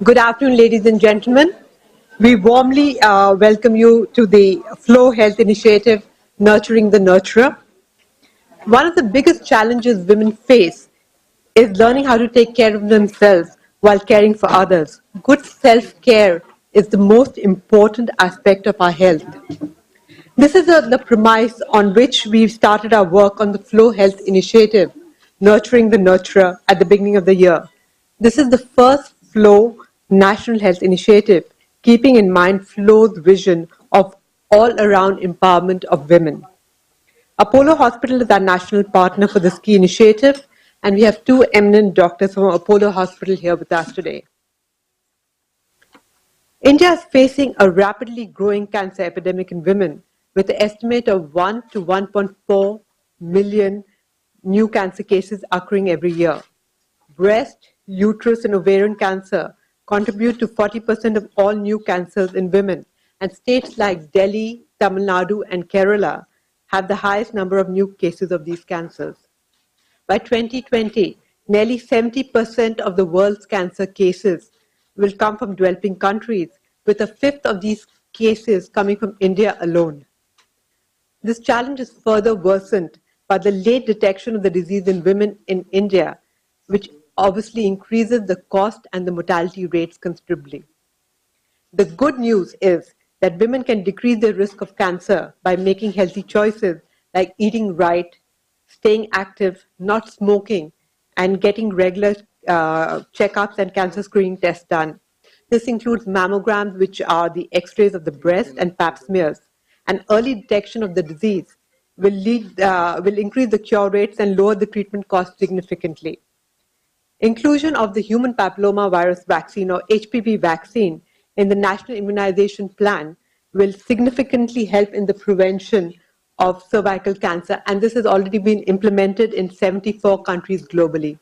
Good afternoon, ladies and gentlemen. We warmly welcome you to the Flow Health Initiative, Nurturing the Nurturer. One of the biggest challenges women face is learning how to take care of themselves while caring for others. Good self-care is the most important aspect of our health. This is the premise on which we've started our work on the Flow Health Initiative, Nurturing the Nurturer, at the beginning of the year. This is the first Flow National Health Initiative, keeping in mind Flow's vision of all-around empowerment of women. Apollo Hospital is our national partner for this key initiative, and we have two eminent doctors from Apollo Hospital here with us today. India is facing a rapidly growing cancer epidemic in women, with an estimate of 1 to 1.4 million new cancer cases occurring every year. Breast, uterus, and ovarian cancer contribute to 40% of all new cancers in women, and states like Delhi, Tamil Nadu, and Kerala have the highest number of new cases of these cancers. By 2020, nearly 70% of the world's cancer cases will come from developing countries, with a fifth of these cases coming from India alone. This challenge is further worsened by the late detection of the disease in women in India, which obviously increases the cost and the mortality rates considerably. The good news is that women can decrease their risk of cancer by making healthy choices like eating right, staying active, not smoking, and getting regular checkups and cancer screening tests done. This includes mammograms, which are the x-rays of the breast, and pap smears. And early detection of the disease will increase the cure rates and lower the treatment costs significantly. Inclusion of the human papillomavirus vaccine, or HPV vaccine, in the National Immunization Plan will significantly help in the prevention of cervical cancer, and this has already been implemented in 74 countries globally.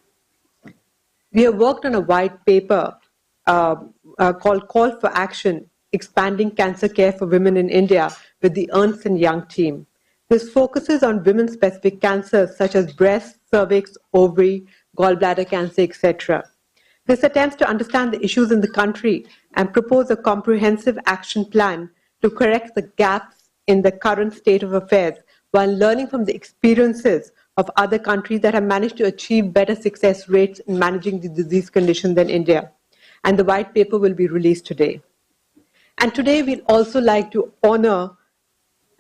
We have worked on a white paper called Call for Action, Expanding Cancer Care for Women in India, with the Ernst & Young team. This focuses on women-specific cancers such as breast, cervix, ovary, gallbladder cancer, etc. This attempts to understand the issues in the country and propose a comprehensive action plan to correct the gaps in the current state of affairs while learning from the experiences of other countries that have managed to achieve better success rates in managing the disease condition than India. And the white paper will be released today. And today we'd also like to honor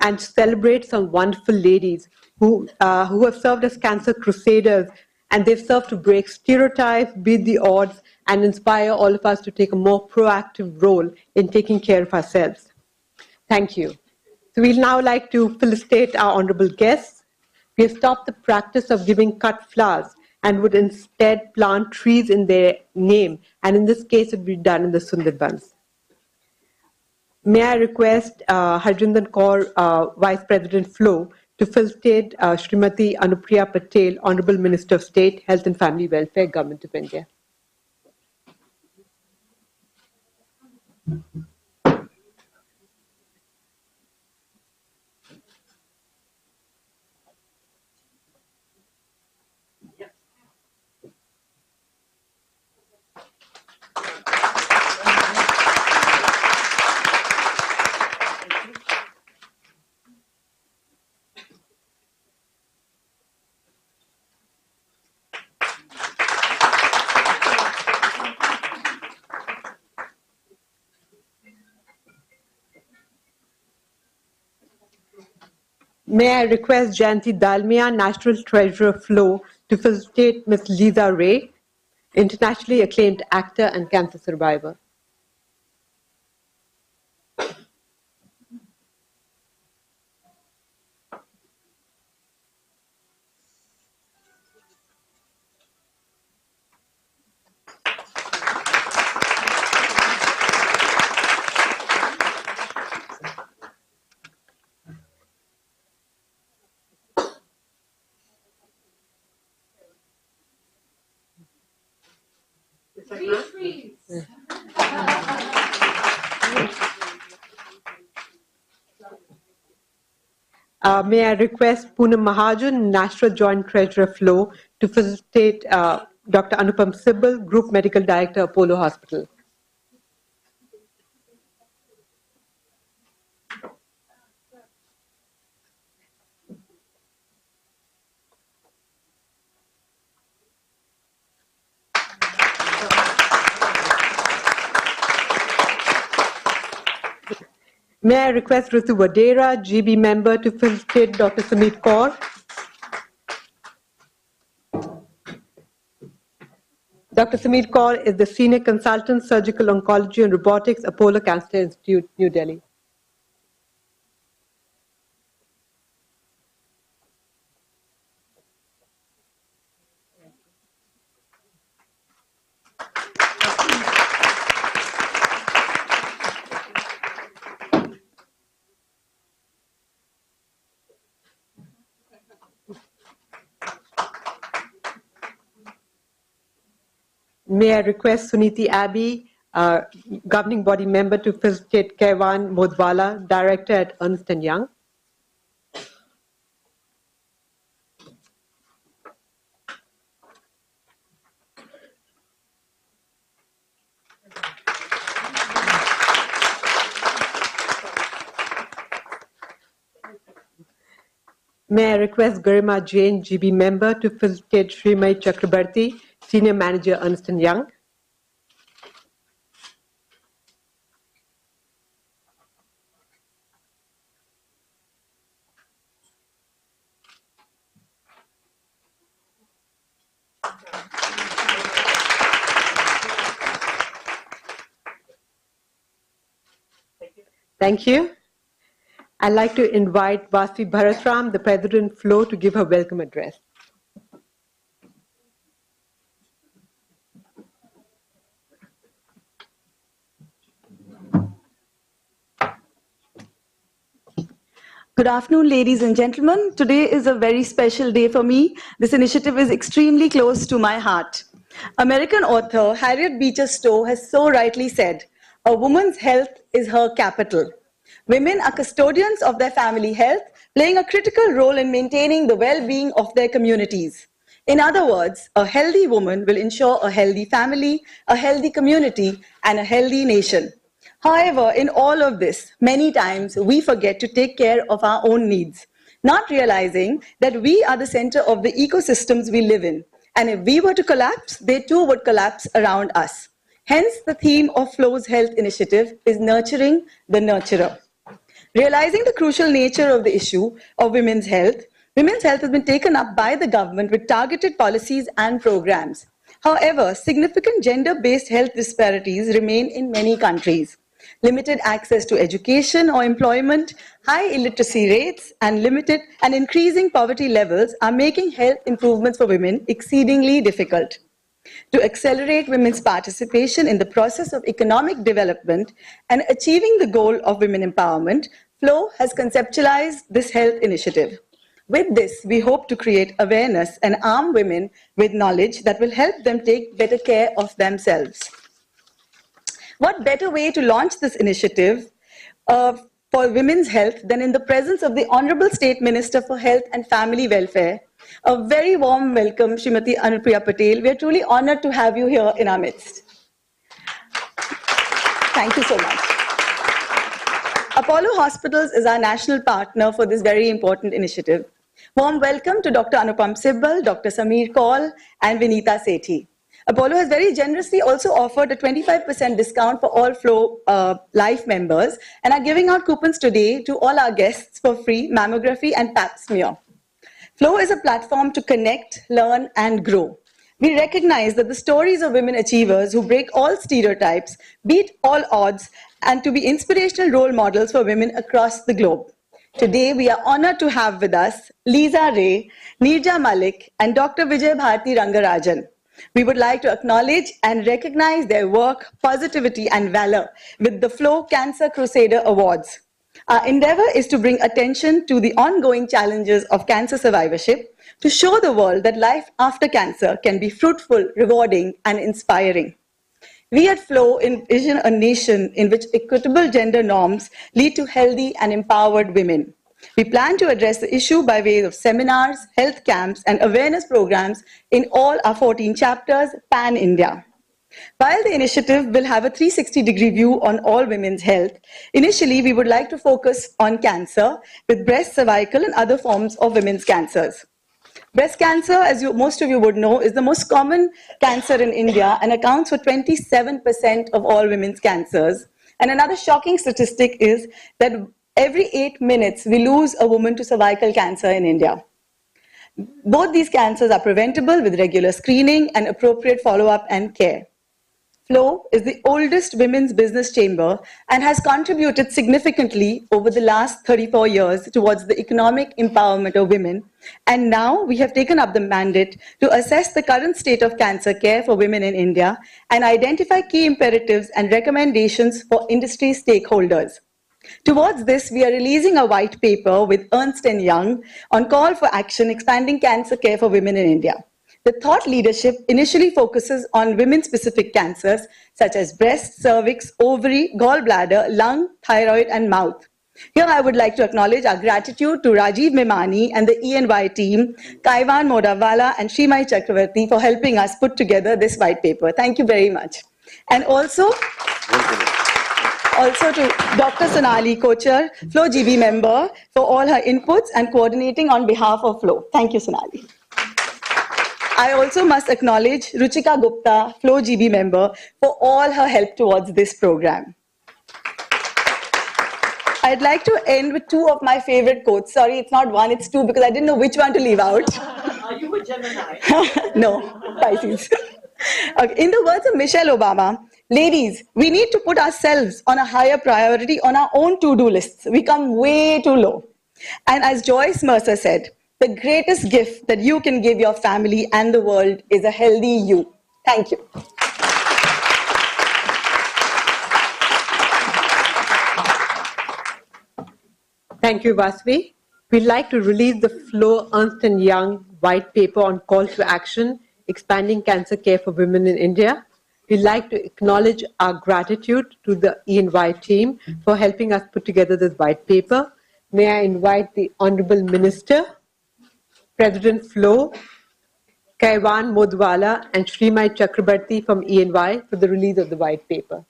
and celebrate some wonderful ladies who have served as cancer crusaders, and they've served to break stereotypes, beat the odds, and inspire all of us to take a more proactive role in taking care of ourselves. Thank you. So we'd now like to felicitate our honorable guests. We have stopped the practice of giving cut flowers and would instead plant trees in their name, and in this case it would be done in the Sundarbans. May I request Harjinder Kaur, Vice President Flow, to felicitate Srimati Anupriya Patel, Honorable Minister of State, Health and Family Welfare, Government of India. May I request Jayanti Dalmia, National Treasurer Flow, to felicitate Ms. Lisa Ray, internationally acclaimed actor and cancer survivor. May I request Poonam Mahajan, National Joint Treasurer Flow, to facilitate Dr. Anupam Sibal, Group Medical Director, Apollo Hospital. May I request Ritu Vadera, GB member, to facilitate Dr. Samit Kaur. Dr. Samit Kaur is the Senior Consultant, Surgical Oncology and Robotics, Apollo Cancer Institute, New Delhi. May I request Suniti Abbey, Governing Body Member, to facilitate Kaiwan Modwala, Director at Ernst & Young. May I request Garima Jain, GB Member, to facilitate Srimai Chakrabarti, Senior Manager, Ernst & Young. Thank you. I'd like to invite Vasi Bharatram, the President Flo, to give her welcome address. Good afternoon, ladies and gentlemen. Today is a very special day for me. This initiative is extremely close to my heart. American author Harriet Beecher Stowe has so rightly said, "A woman's health is her capital." Women are custodians of their family health, playing a critical role in maintaining the well-being of their communities. In other words, a healthy woman will ensure a healthy family, a healthy community, and a healthy nation. However, in all of this, many times we forget to take care of our own needs, not realizing that we are the center of the ecosystems we live in. And if we were to collapse, they too would collapse around us. Hence, the theme of Flo's Health Initiative is nurturing the nurturer. Realizing the crucial nature of the issue of women's health has been taken up by the government with targeted policies and programs. However, significant gender-based health disparities remain in many countries. Limited access to education or employment, high illiteracy rates, and limited and increasing poverty levels are making health improvements for women exceedingly difficult. To accelerate women's participation in the process of economic development and achieving the goal of women empowerment, Flo has conceptualized this health initiative. With this, we hope to create awareness and arm women with knowledge that will help them take better care of themselves. What better way to launch this initiative for women's health than in the presence of the Honorable State Minister for Health and Family Welfare. A very warm welcome, Srimati Anupriya Patel. We are truly honored to have you here in our midst. Thank you so much. Apollo Hospitals is our national partner for this very important initiative. Warm welcome to Dr. Anupam Sibbal, Dr. Samir Kaul, and Vinita Sethi. Apollo has very generously also offered a 25% discount for all Flo Life members and are giving out coupons today to all our guests for free mammography and pap smear. Flo is a platform to connect, learn, and grow. We recognize that the stories of women achievers who break all stereotypes, beat all odds, and to be inspirational role models for women across the globe. Today, we are honored to have with us Lisa Ray, Neerja Malik, and Dr. Vijay Bharti Rangarajan. We would like to acknowledge and recognize their work, positivity, and valor with the Flo Cancer Crusader Awards. Our endeavor is to bring attention to the ongoing challenges of cancer survivorship, to show the world that life after cancer can be fruitful, rewarding, and inspiring. We at Flo envision a nation in which equitable gender norms lead to healthy and empowered women. We plan to address the issue by way of seminars, health camps, and awareness programs in all our 14 chapters pan-India. While the initiative will have a 360-degree view on all women's health, initially we would like to focus on cancer with breast, cervical, and other forms of women's cancers. Breast cancer, as most of you would know, is the most common cancer in India and accounts for 27% of all women's cancers, And another shocking statistic is that every 8 minutes we lose a woman to cervical cancer in India. Both these cancers are preventable with regular screening and appropriate follow-up and care. FLOW is the oldest women's business chamber and has contributed significantly over the last 34 years towards the economic empowerment of women. And now we have taken up the mandate to assess the current state of cancer care for women in India and identify key imperatives and recommendations for industry stakeholders. Towards this, we are releasing a white paper with Ernst & Young on call for action expanding cancer care for women in India. The thought leadership initially focuses on women-specific cancers such as breast, cervix, ovary, gallbladder, lung, thyroid, and mouth. Here I would like to acknowledge our gratitude to Rajiv Memani and the E&Y team, Kaivan Modawala and Srimai Chakravarti for helping us put together this white paper. Thank you very much. And also to Dr. Sonali Kochar, FLOW GB member, for all her inputs and coordinating on behalf of FLOW. Thank you, Sonali. I also must acknowledge Ruchika Gupta, FLOW GB member, for all her help towards this program. I'd like to end with two of my favorite quotes. Sorry, it's not one, it's two, because I didn't know which one to leave out. Are you a Gemini? No, Pisces. Okay. In the words of Michelle Obama, ladies, we need to put ourselves on a higher priority on our own to-do lists. We come way too low. And as Joyce Mercer said, the greatest gift that you can give your family and the world is a healthy you. Thank you. Thank you, Vasvi. We'd like to release the FLOW Ernst & Young white paper on call to action, expanding cancer care for women in India. We'd like to acknowledge our gratitude to the E&Y team for helping us put together this white paper. May I invite the Honorable Minister, President FLOW, Kaivan Modwala and Srimai Chakrabarti from E&Y for the release of the white paper.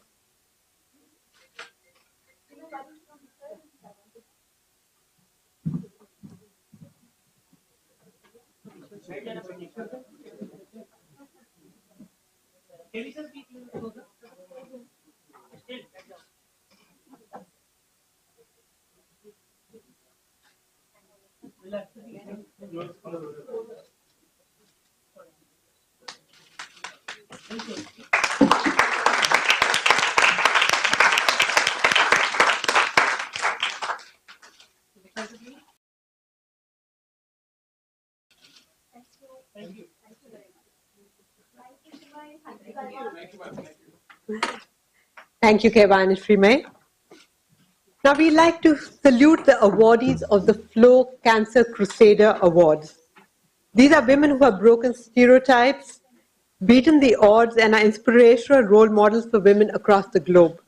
Thank you, Kaivan and Srimay. Now we'd like to salute the awardees of the FLOW Cancer Crusader Awards. These are women who have broken stereotypes, beaten the odds, and are inspirational role models for women across the globe.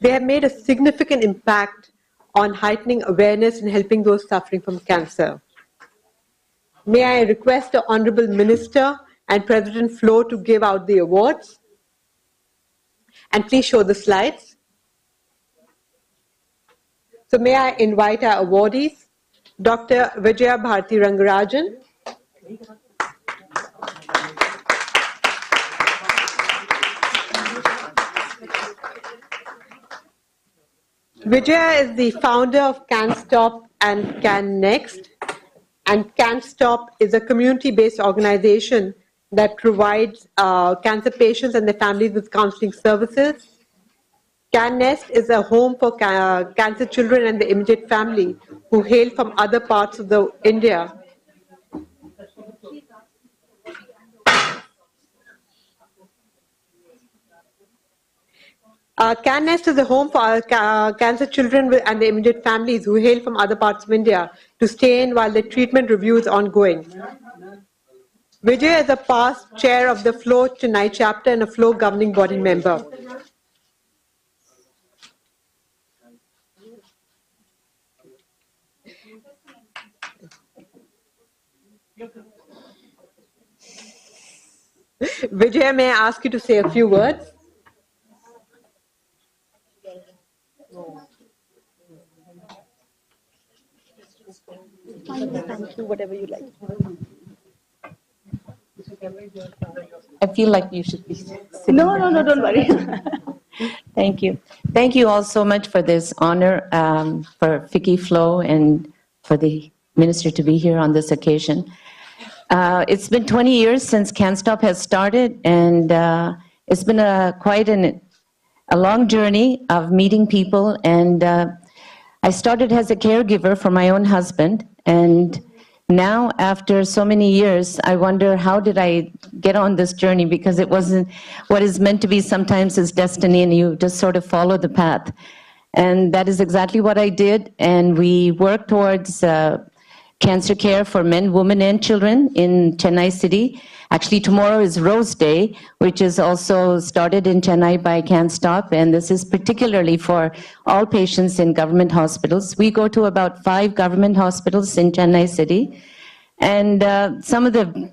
They have made a significant impact on heightening awareness and helping those suffering from cancer. May I request the Honorable Minister and President FLOW to give out the awards? And please show the slides. So may I invite our awardees, Dr. Vijaya Bharti Rangarajan, Vijaya is the founder of CanStop and CanNext, and CanStop is a community-based organization that provides cancer patients and their families with counseling services. CanNest is a home for cancer children and the immediate family who hail from other parts of India. CanNest is a home for cancer children and the immediate families who hail from other parts of India to stay in while their treatment review is ongoing. Vijay is a past chair of the FLOW Chennai chapter and a FLOW governing body member. Vijay, may I ask you to say a few words? Thank you, whatever you like. I feel like you should be sitting No, don't worry. Thank you. Thank you all so much for this honor, for FICCI Flow and for the minister to be here on this occasion. It's been 20 years since CanStop has started, and it's been quite a long journey of meeting people. And I started as a caregiver for my own husband, and now, after so many years, I wonder, how did I get on this journey? Because it wasn't what is meant to be sometimes is destiny, and you just sort of follow the path. And that is exactly what I did. And we work towards cancer care for men, women, and children in Chennai city. Actually, tomorrow is Rose Day, which is also started in Chennai by CanStop, and this is particularly for all patients in government hospitals. We go to about 5 government hospitals in Chennai city. And some of the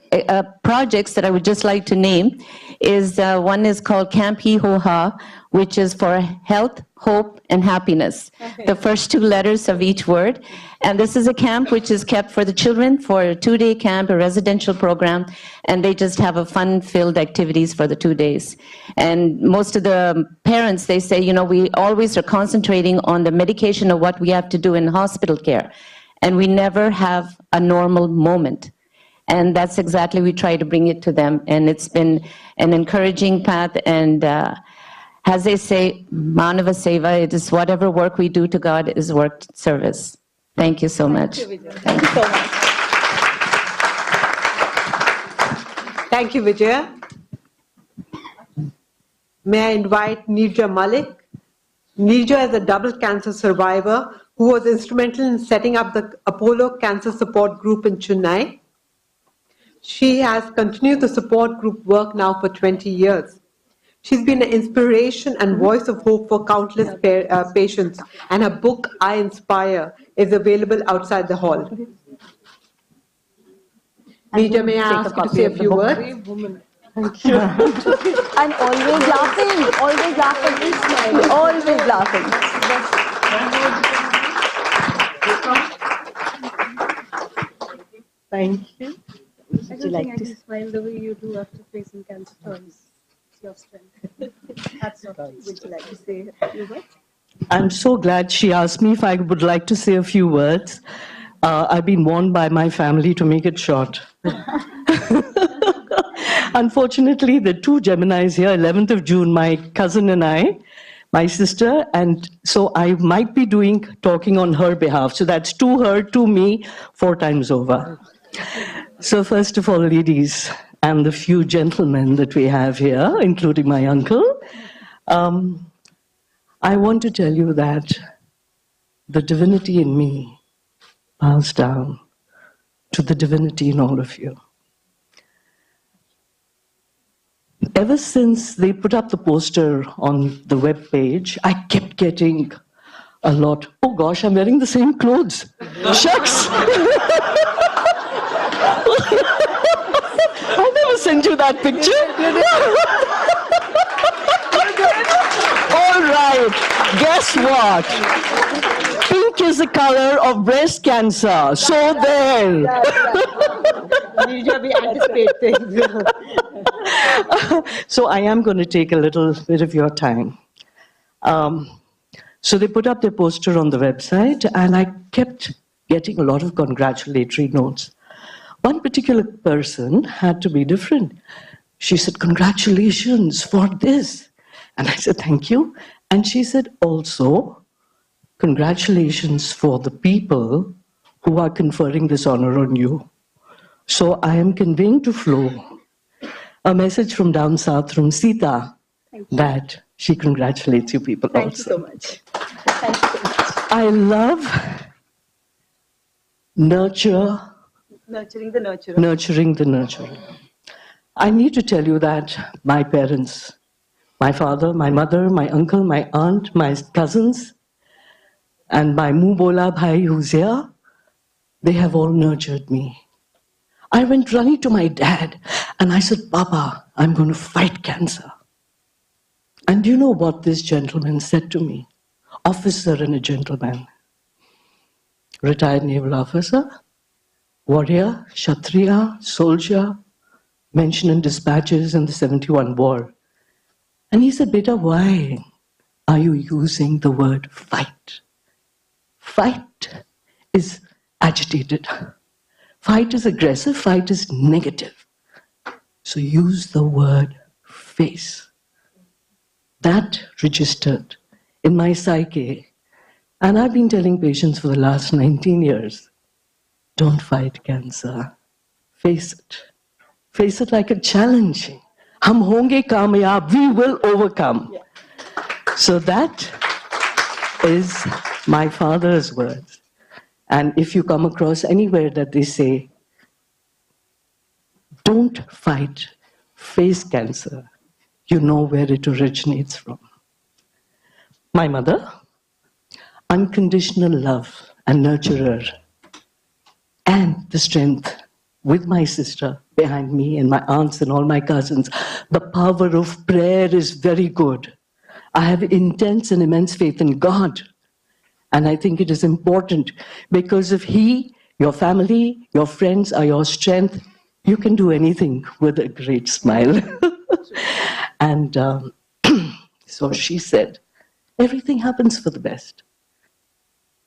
projects that I would just like to name is, one is called Camp He Ho Ha, which is for health, hope, and happiness. Okay. The first 2 letters of each word. And this is a camp which is kept for the children for a 2-day camp, a residential program, and they just have a fun-filled activities for the 2 days. And most of the parents, they say, you know, we always are concentrating on the medication of what we have to do in hospital care. And we never have a normal moment. And that's exactly, we try to bring it to them. And it's been an encouraging path. And as they say, Manava Seva, it is whatever work we do to God is work service. Thank you so much. Thank you so much. Thank you, Vijaya. May I invite Nirja Malik? Nirja is a double cancer survivor who was instrumental in setting up the Apollo Cancer Support Group in Chennai. She has continued the support group work now for 20 years. She's been an inspiration and voice of hope for countless patients, and her book, I Inspire, is available outside the hall. Nirja, may I ask you to say a few words? Thank you. And always laughing, always laughing, always laughing. Thank you. Would you like to smile the way you do after facing cancer twice? It's your strength. Hats off. Would you like to say a few words? I'm so glad she asked me if I would like to say a few words. I've been warned by my family to make it short. Unfortunately, the 2 Geminis here, 11th of June, my cousin and I, my sister, and so I might be talking on her behalf. So that's to her, to me, 4 times over. So first of all, ladies, and the few gentlemen that we have here, including my uncle, I want to tell you that the divinity in me bows down to the divinity in all of you. Ever since they put up the poster on the web page, I kept getting a lot, oh gosh, I'm wearing the same clothes. Shucks! I never sent you that picture. All right, guess what? Pink is the color of breast cancer. So then. Nirja, we anticipate things. So I am going to take a little bit of your time. So they put up their poster on the website, and I kept getting a lot of congratulatory notes. One particular person had to be different. She said, congratulations for this. And I said, thank you. And she said, also, congratulations for the people who are conferring this honor on you. So I am conveying to Flo a message from down south from Sita that she congratulates you people Thank also. you so much. Thank you so much. I love nurturing the nurturing. I need to tell you that my parents, my father, my mother, my uncle, my aunt, my cousins, and my Mubola Bhai who's here, they have all nurtured me. I went running to my dad and I said, Papa, I'm going to fight cancer. And do you know what this gentleman said to me? Officer and a gentleman. Retired naval officer, warrior, Kshatriya, soldier, mentioned in dispatches in the 71 war. And he said, Beta, why? are you using the word fight? Fight is agitated. Fight is aggressive. Fight is negative. So use the word face. That registered in my psyche. And I've been telling patients for the last 19 years, don't fight cancer. Face it. Face it like a challenge. Hum honge kamyab, we will overcome. So that is my father's words. And if you come across anywhere that they say, don't fight, face cancer, you know where it originates from. My mother, unconditional love and nurturer, and the strength with my sister behind me and my aunts and all my cousins. The power of prayer is very good. I have intense and immense faith in God. And I think it is important because if He, your family, your friends are your strength, you can do anything with a great smile. And so she said, everything happens for the best.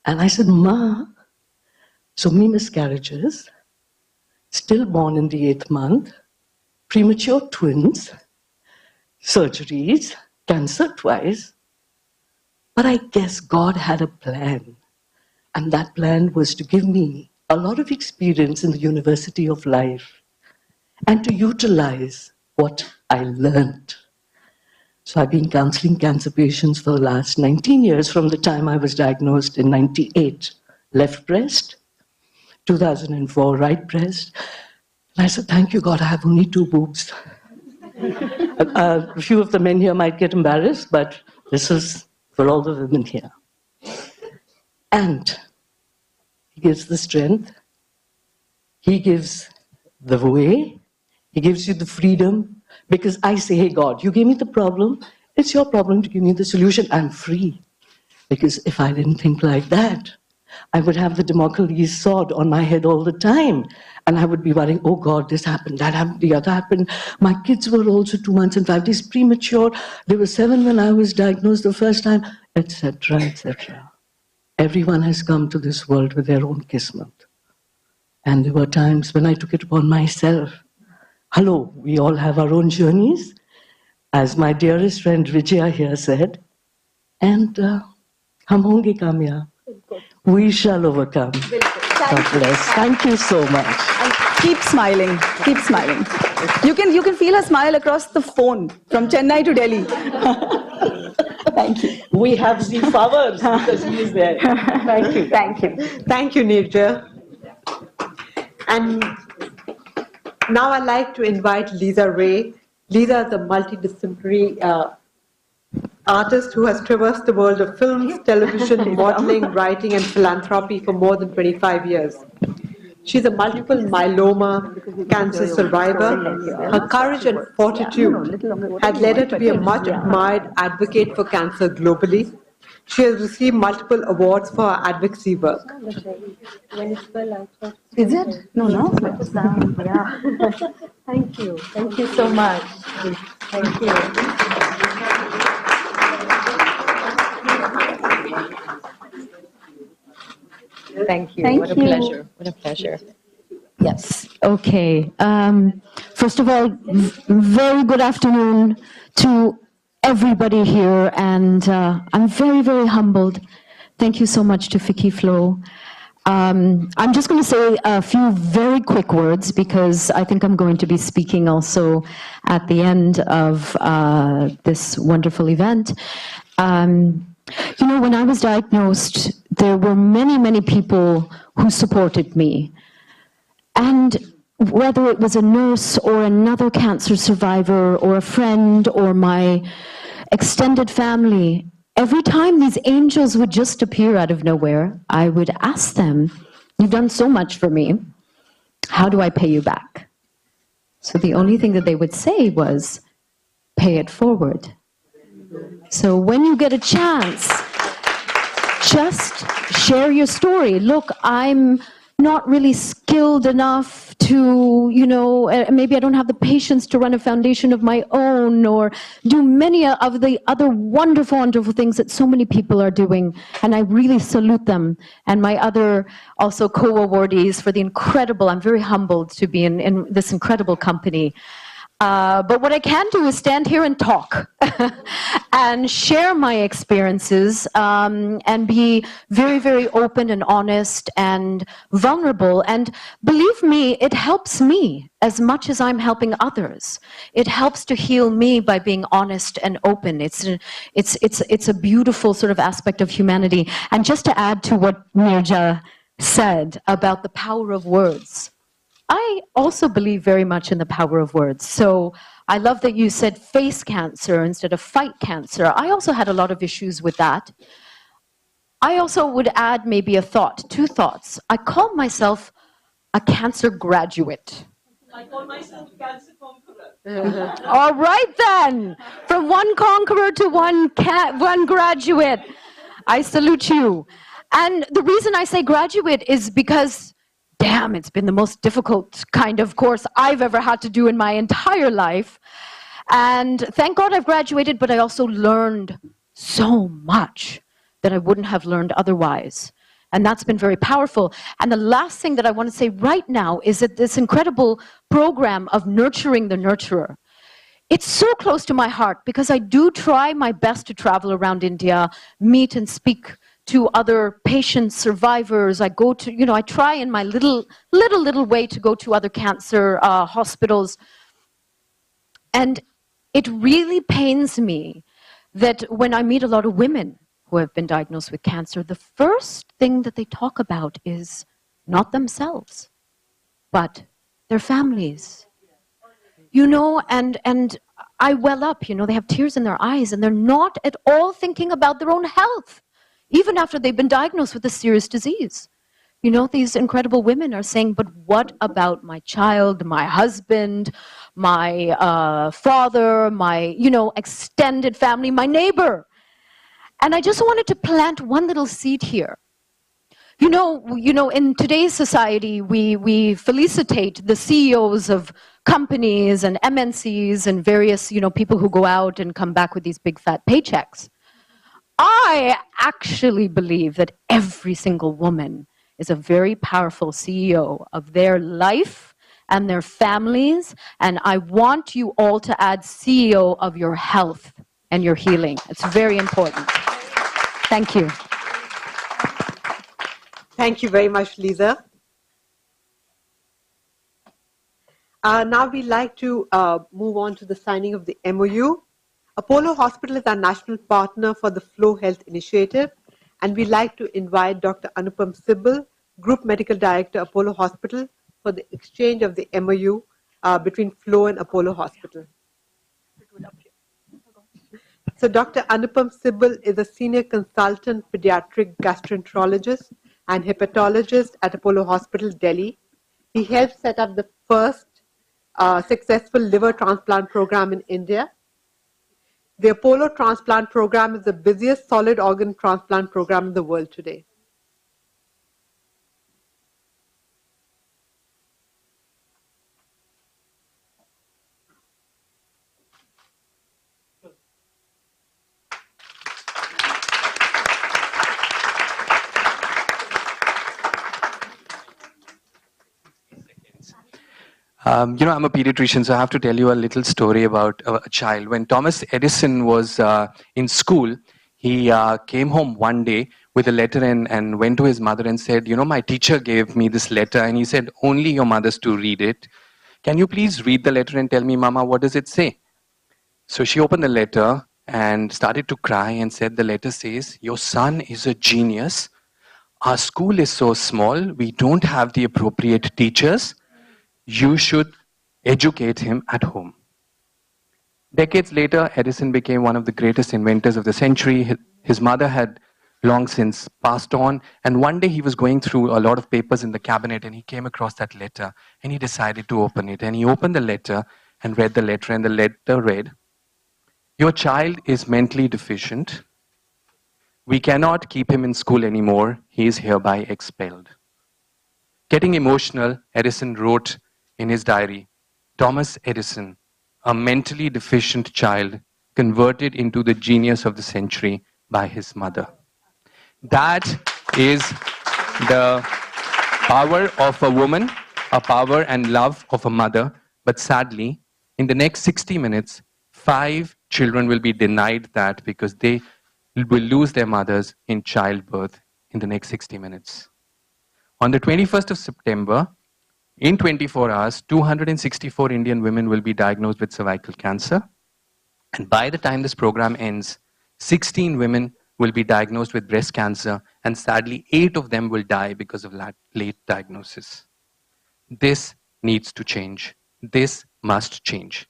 And I said, Ma, so many miscarriages, stillborn in the 8th month, premature twins, surgeries, cancer twice. But I guess God had a plan. And that plan was to give me a lot of experience in the university of life and to utilize what I learned. So I've been counseling cancer patients for the last 19 years from the time I was diagnosed in 98, left breast, 2004, right breast. And I said, thank you, God, I have only 2 boobs. A few of the men here might get embarrassed, but this is for all the women here. And He gives the strength. He gives the way. He gives you the freedom. Because I say, hey, God, you gave me the problem. It's your problem to give me the solution. I'm free. Because if I didn't think like that, I would have the Damocles sword on my head all the time. And I would be worrying, oh God, this happened, that happened, the other happened. My kids were also 2 months and 5 days premature. They were 7 when I was diagnosed the first time, etc., etc. Everyone has come to this world with their own kismet. And there were times when I took it upon myself. Hello, we all have our own journeys, as my dearest friend Vijaya here said, and hum honge kamyab. We shall overcome. God bless. Thank you so much. And keep smiling. Keep smiling. You can feel her smile across the phone from Chennai to Delhi. Thank you. We have the powers because he is there. Thank you. Thank you. Thank you, Nirja. And now I'd like to invite Lisa Ray. Lisa is a multidisciplinary artist who has traversed the world of films, television, modeling, writing, and philanthropy for more than 25 years. She's a multiple myeloma cancer survivor. Her courage and fortitude had led her to be a much admired advocate for cancer globally. She has received multiple awards for her advocacy work. When it's well, I thought. Is it? No. Yeah. Thank you. Thank you so much. Thank you. Thank you. Thank What a you. pleasure. What a pleasure. Yes. Okay. First of all, very good afternoon to everybody here, and I'm very, very humbled. Thank you so much to FICCI Flow. I'm just going to say a few very quick words because I think I'm going to be speaking also at the end of this wonderful event. You know, when I was diagnosed, there were many, many people who supported me. And whether it was a nurse or another cancer survivor or a friend or my extended family, every time these angels would just appear out of nowhere, I would ask them, you've done so much for me, how do I pay you back? So the only thing that they would say was, pay it forward. So when you get a chance, just share your story. Look, I'm not really skilled enough to, maybe I don't have the patience to run a foundation of my own or do many of the other wonderful, wonderful things that so many people are doing. And I really salute them and my other also co-awardees for the incredible, I'm very humbled to be in this incredible company. But what I can do is stand here and talk and share my experiences and be very, very open and honest and vulnerable. And believe me, it helps me as much as I'm helping others. It helps to heal me by being honest and open. It's a beautiful sort of aspect of humanity. And just to add to what Nirja said about the power of words, I also believe very much in the power of words. So I love that you said face cancer instead of fight cancer. I also had a lot of issues with that. I also would add maybe a thought, two thoughts. I call myself a cancer graduate. I call myself cancer conqueror. All right then, from one conqueror to one graduate. I salute you. And the reason I say graduate is because damn, it's been the most difficult kind of course I've ever had to do in my entire life. And thank God I've graduated, but I also learned so much that I wouldn't have learned otherwise. And that's been very powerful. And the last thing that I want to say right now is that this incredible program of nurturing the nurturer, it's so close to my heart because I do try my best to travel around India, meet and speak to other patients, survivors. I go to, I try in my little way to go to other cancer hospitals. And it really pains me that when I meet a lot of women who have been diagnosed with cancer, the first thing that they talk about is not themselves, but their families. And I well up, they have tears in their eyes and they're not at all thinking about their own health, even after they've been diagnosed with a serious disease. These incredible women are saying, but what about my child, my husband, my father, my, extended family, my neighbor? And I just wanted to plant one little seed here. In today's society, we felicitate the CEOs of companies and MNCs and various, people who go out and come back with these big fat paychecks. I actually believe that every single woman is a very powerful CEO of their life and their families, and I want you all to add CEO of your health and your healing. It's very important. Thank you. Thank you very much, Lisa. Now we'd like to move on to the signing of the MOU. Apollo Hospital is our national partner for the Flow Health Initiative, and we'd like to invite Dr. Anupam Sibal, Group Medical Director, Apollo Hospital, for the exchange of the MOU between Flow and Apollo Hospital. So Dr. Anupam Sibal is a senior consultant pediatric gastroenterologist and hepatologist at Apollo Hospital, Delhi. He helped set up the first successful liver transplant program in India. The Apollo transplant program is the busiest solid organ transplant program in the world today. I'm a pediatrician, so I have to tell you a little story about a child. When Thomas Edison was in school, he came home one day with a letter and went to his mother and said, my teacher gave me this letter and he said, only your mother's to read it. Can you please read the letter and tell me, Mama, what does it say? So she opened the letter and started to cry and said, the letter says, your son is a genius. Our school is so small, we don't have the appropriate teachers. You should educate him at home. Decades later, Edison became one of the greatest inventors of the century. His mother had long since passed on, and one day he was going through a lot of papers in the cabinet and he came across that letter and he decided to open it. And he opened the letter and read the letter, and the letter read, your child is mentally deficient. We cannot keep him in school anymore. He is hereby expelled. Getting emotional, Edison wrote in his diary, Thomas Edison, a mentally deficient child converted into the genius of the century by his mother. That is the power of a woman, a power and love of a mother. But sadly, in the next 60 minutes, 5 children will be denied that because they will lose their mothers in childbirth in the next 60 minutes. On the 21st of September, in 24 hours, 264 Indian women will be diagnosed with cervical cancer. And by the time this program ends, 16 women will be diagnosed with breast cancer, and sadly, 8 of them will die because of late diagnosis. This needs to change. This must change.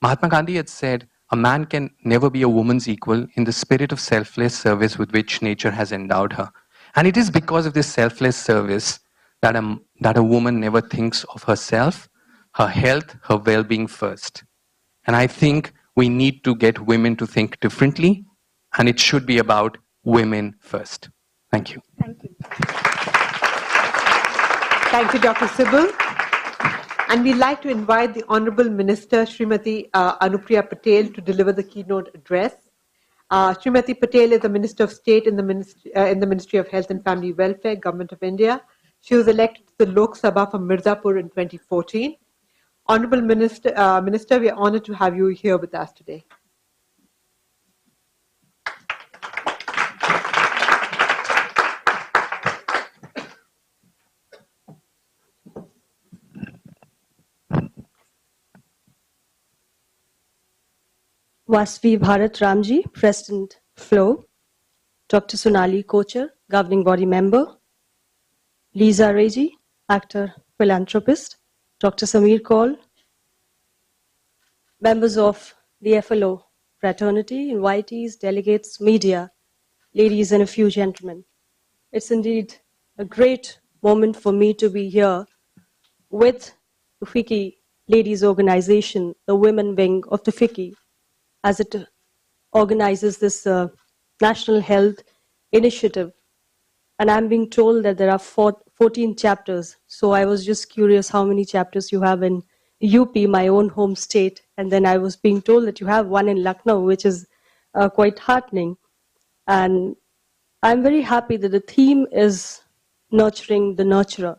Mahatma Gandhi had said, a man can never be a woman's equal in the spirit of selfless service with which nature has endowed her. And it is because of this selfless service that a woman never thinks of herself, her health, her well-being first. And I think we need to get women to think differently, and it should be about women first. Thank you. Thank you. Thank you, Dr. Sybil. And we'd like to invite the Honorable Minister, Srimati Anupriya Patel, to deliver the keynote address. Srimati Patel is the Minister of State in the Ministry of Health and Family Welfare, Government of India. She was elected to the Lok Sabha from Mirzapur in 2014. Honorable Minister, we are honored to have you here with us today. Vasvi Bharat Ramji, President Flow, Dr. Sonali Kochar, Governing Body Member, Lisa Reji, Actor, Philanthropist, Dr. Samir Kaul, members of the FLO fraternity, invitees, delegates, media, ladies and a few gentlemen. It's indeed a great moment for me to be here with the FICCI Ladies Organization, the women wing of the FICCI, as it organizes this National Health Initiative. And I'm being told that there are 14 chapters. So I was just curious how many chapters you have in UP, my own home state. And then I was being told that you have one in Lucknow, which is quite heartening. And I'm very happy that the theme is nurturing the nurturer.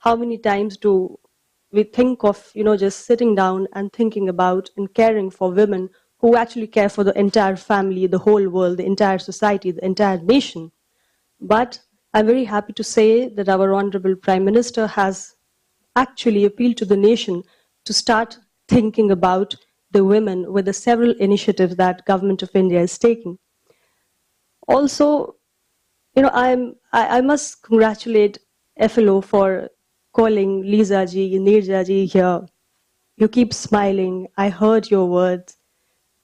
How many times do we think of, just sitting down and thinking about and caring for women who actually care for the entire family, the whole world, the entire society, the entire nation. But I'm very happy to say that our Honorable Prime Minister has actually appealed to the nation to start thinking about the women with the several initiatives that Government of India is taking. Also, I must congratulate FLO for calling Lisa ji, Nirja ji here. You keep smiling. I heard your words.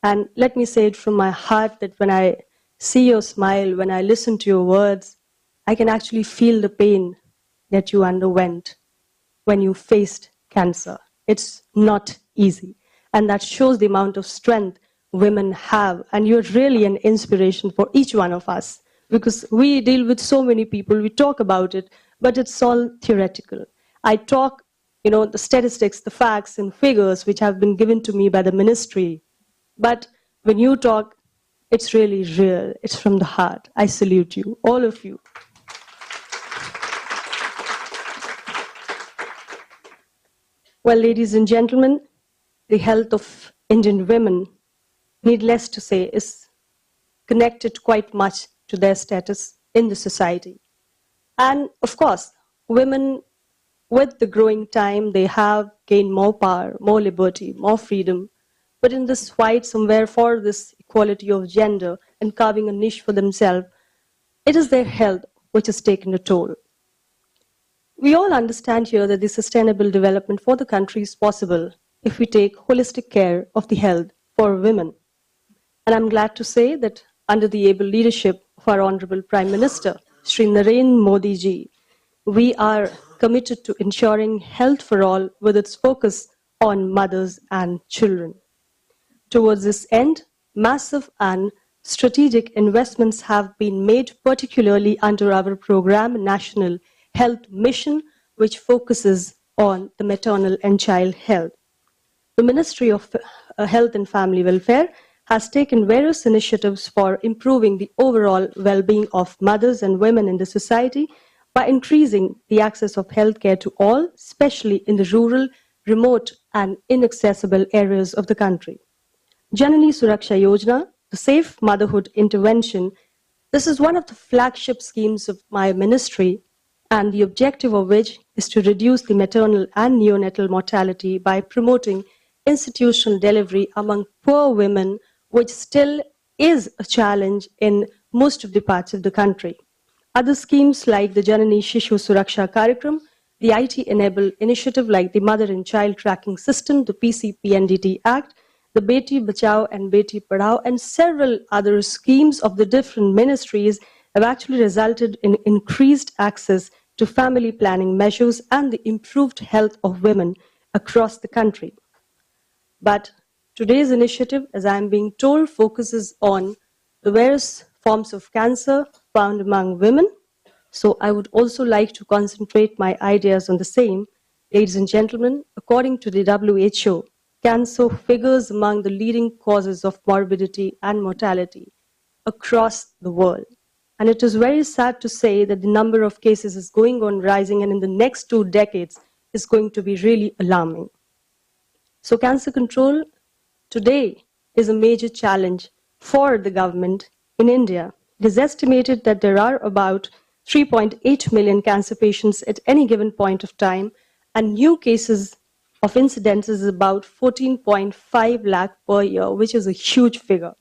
And let me say it from my heart that when I see your smile, when I listen to your words, I can actually feel the pain that you underwent when you faced cancer. It's not easy. And that shows the amount of strength women have. And you're really an inspiration for each one of us. Because we deal with so many people, we talk about it, but it's all theoretical. I talk, the statistics, the facts and figures which have been given to me by the ministry. But when you talk, it's really real. It's from the heart. I salute you, all of you. Well, ladies and gentlemen, the health of Indian women, needless to say, is connected quite much to their status in the society. And of course, women, with the growing time, they have gained more power, more liberty, more freedom. But in this fight somewhere for this equality of gender and carving a niche for themselves, it is their health which has taken a toll. We all understand here that the sustainable development for the country is possible if we take holistic care of the health for women. And I'm glad to say that under the able leadership of our Honorable Prime Minister, Shri Narendra Modi ji, we are committed to ensuring health for all with its focus on mothers and children. Towards this end, massive and strategic investments have been made, particularly under our program National Health Mission, which focuses on the maternal and child health. The Ministry of Health and Family Welfare has taken various initiatives for improving the overall well-being of mothers and women in the society by increasing the access of healthcare to all, especially in the rural, remote, and inaccessible areas of the country. Janani Suraksha Yojana, the Safe Motherhood Intervention, this is one of the flagship schemes of my ministry, and the objective of which is to reduce the maternal and neonatal mortality by promoting institutional delivery among poor women, which still is a challenge in most of the parts of the country. Other schemes like the Janani Shishu Suraksha Karyakram, the IT-enabled initiative like the Mother and Child Tracking System, the PCPNDT Act, the Beti Bachao and Beti Padhao, and several other schemes of the different ministries have actually resulted in increased access to family planning measures and the improved health of women across the country. But today's initiative, as I'm being told, focuses on the various forms of cancer found among women. So I would also like to concentrate my ideas on the same. Ladies and gentlemen, according to the WHO, cancer figures among the leading causes of morbidity and mortality across the world. And it is very sad to say that the number of cases is going on rising, and in the next 2 decades is going to be really alarming. So cancer control today is a major challenge for the government in India. It is estimated that there are about 3.8 million cancer patients at any given point of time, and new cases of incidences is about 14.5 lakh per year, which is a huge figure.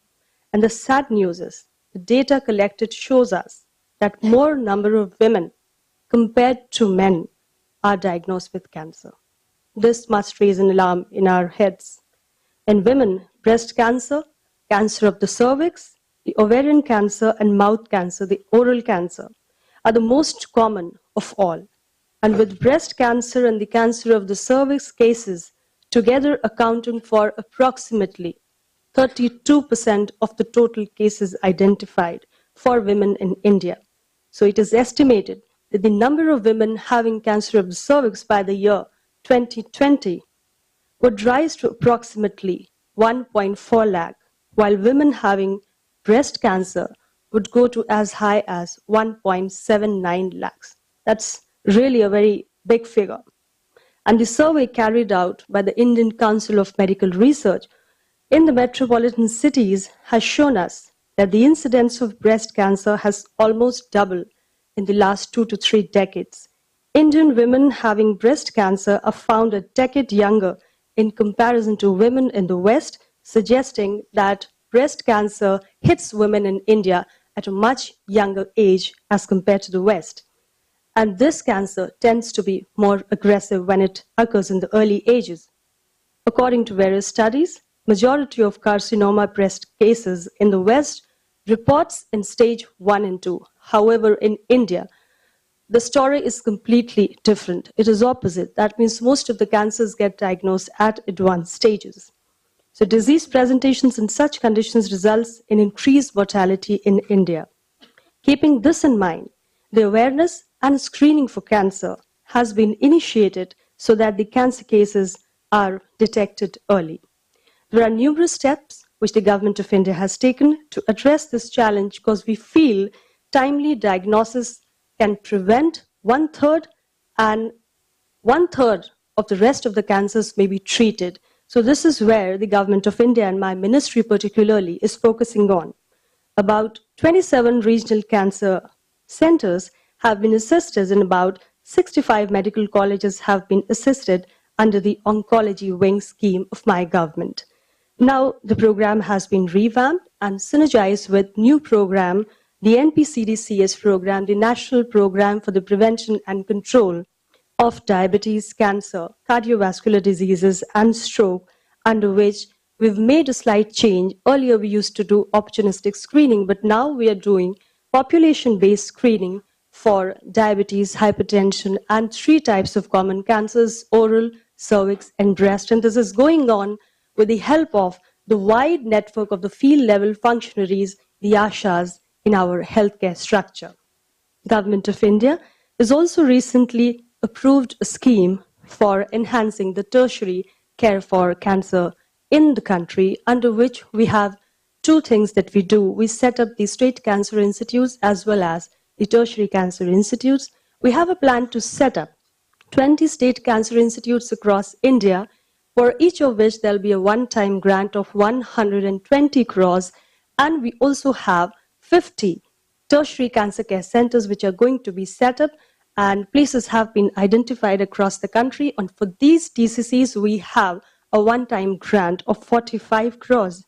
And the sad news is, the data collected shows us that more number of women compared to men are diagnosed with cancer. This must raise an alarm in our heads. In women, breast cancer, cancer of the cervix, the ovarian cancer, and mouth cancer, the oral cancer, are the most common of all. And with breast cancer and the cancer of the cervix cases together accounting for approximately 32% of the total cases identified for women in India. So it is estimated that the number of women having cancer of the cervix by the year 2020 would rise to approximately 1.4 lakh, while women having breast cancer would go to as high as 1.79 lakhs. That's really a very big figure. And the survey carried out by the Indian Council of Medical Research in the metropolitan cities has shown us that the incidence of breast cancer has almost doubled in the last 2 to 3 decades. Indian women having breast cancer are found a decade younger in comparison to women in the West, suggesting that breast cancer hits women in India at a much younger age as compared to the West. And this cancer tends to be more aggressive when it occurs in the early ages. According to various studies, majority of carcinoma breast cases in the West reports in stage 1 and 2. However, in India, the story is completely different. It is opposite. That means most of the cancers get diagnosed at advanced stages. So disease presentations in such conditions results in increased mortality in India. Keeping this in mind, the awareness and screening for cancer has been initiated so that the cancer cases are detected early. There are numerous steps which the government of India has taken to address this challenge because we feel timely diagnosis can prevent 1/3 and 1/3 of the rest of the cancers may be treated. So this is where the government of India and my ministry particularly is focusing on. About 27 regional cancer centers have been assisted and about 65 medical colleges have been assisted under the oncology wing scheme of my government. Now the program has been revamped and synergized with new program, the NPCDCS program, the National Program for the Prevention and Control of Diabetes, Cancer, Cardiovascular Diseases, and Stroke, under which we've made a slight change. Earlier we used to do opportunistic screening, but now we are doing population-based screening for diabetes, hypertension, and 3 types of common cancers, oral, cervix, and breast. And this is going on with the help of the wide network of the field-level functionaries, the ASHAs, in our healthcare structure. Government of India has also recently approved a scheme for enhancing the tertiary care for cancer in the country, under which we have two things that we do. We set up the state cancer institutes as well as the tertiary cancer institutes. We have a plan to set up 20 state cancer institutes across India, for each of which there'll be a one-time grant of 120 crores, and we also have 50 tertiary cancer care centers which are going to be set up, and places have been identified across the country, and for these TCCs we have a one-time grant of 45 crores.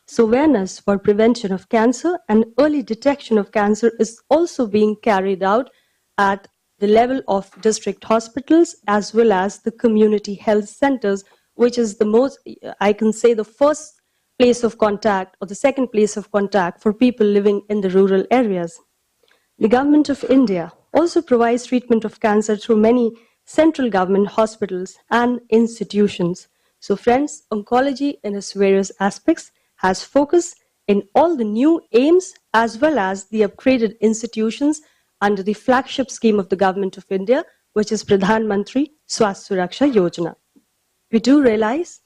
So awareness for prevention of cancer and early detection of cancer is also being carried out at the level of district hospitals as well as the community health centers, which is the most, I can say, the first place of contact or the second place of contact for people living in the rural areas. The Government of India also provides treatment of cancer through many central government hospitals and institutions. So friends, oncology in its various aspects has focus in all the new aims as well as the upgraded institutions under the flagship scheme of the Government of India, which is Pradhan Mantri Swasthya Suraksha Yojana. We do realize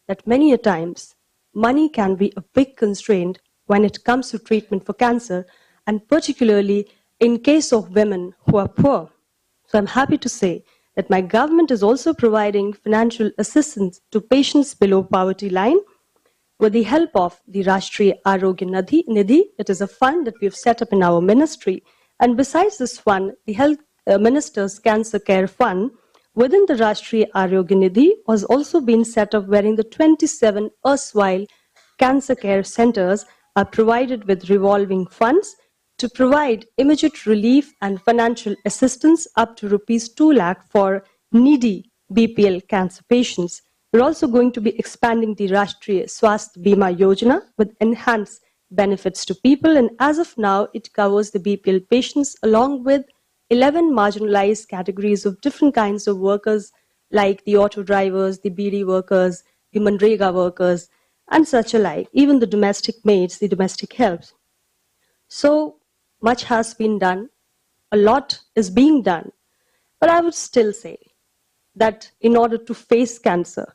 that many a times money can be a big constraint when it comes to treatment for cancer, and particularly in case of women who are poor. So I'm happy to say that my government is also providing financial assistance to patients below poverty line with the help of the Rashtriya Arogya Nidhi. It is a fund that we have set up in our ministry. And besides this fund, the Health Minister's Cancer Care Fund within the Rashtriya Arogya Nidhi was also being set up, wherein the 27 erstwhile cancer care centers are provided with revolving funds to provide immediate relief and financial assistance up to rupees 2 lakh for needy BPL cancer patients. We're also going to be expanding the Rashtriya Swasthya Bima Yojana with enhanced benefits to people, and as of now, it covers the BPL patients along with 11 marginalized categories of different kinds of workers like the auto drivers, the BD workers, the Manrega workers, and such alike, even the domestic maids, the domestic helps. So much has been done, a lot is being done, but I would still say that in order to face cancer,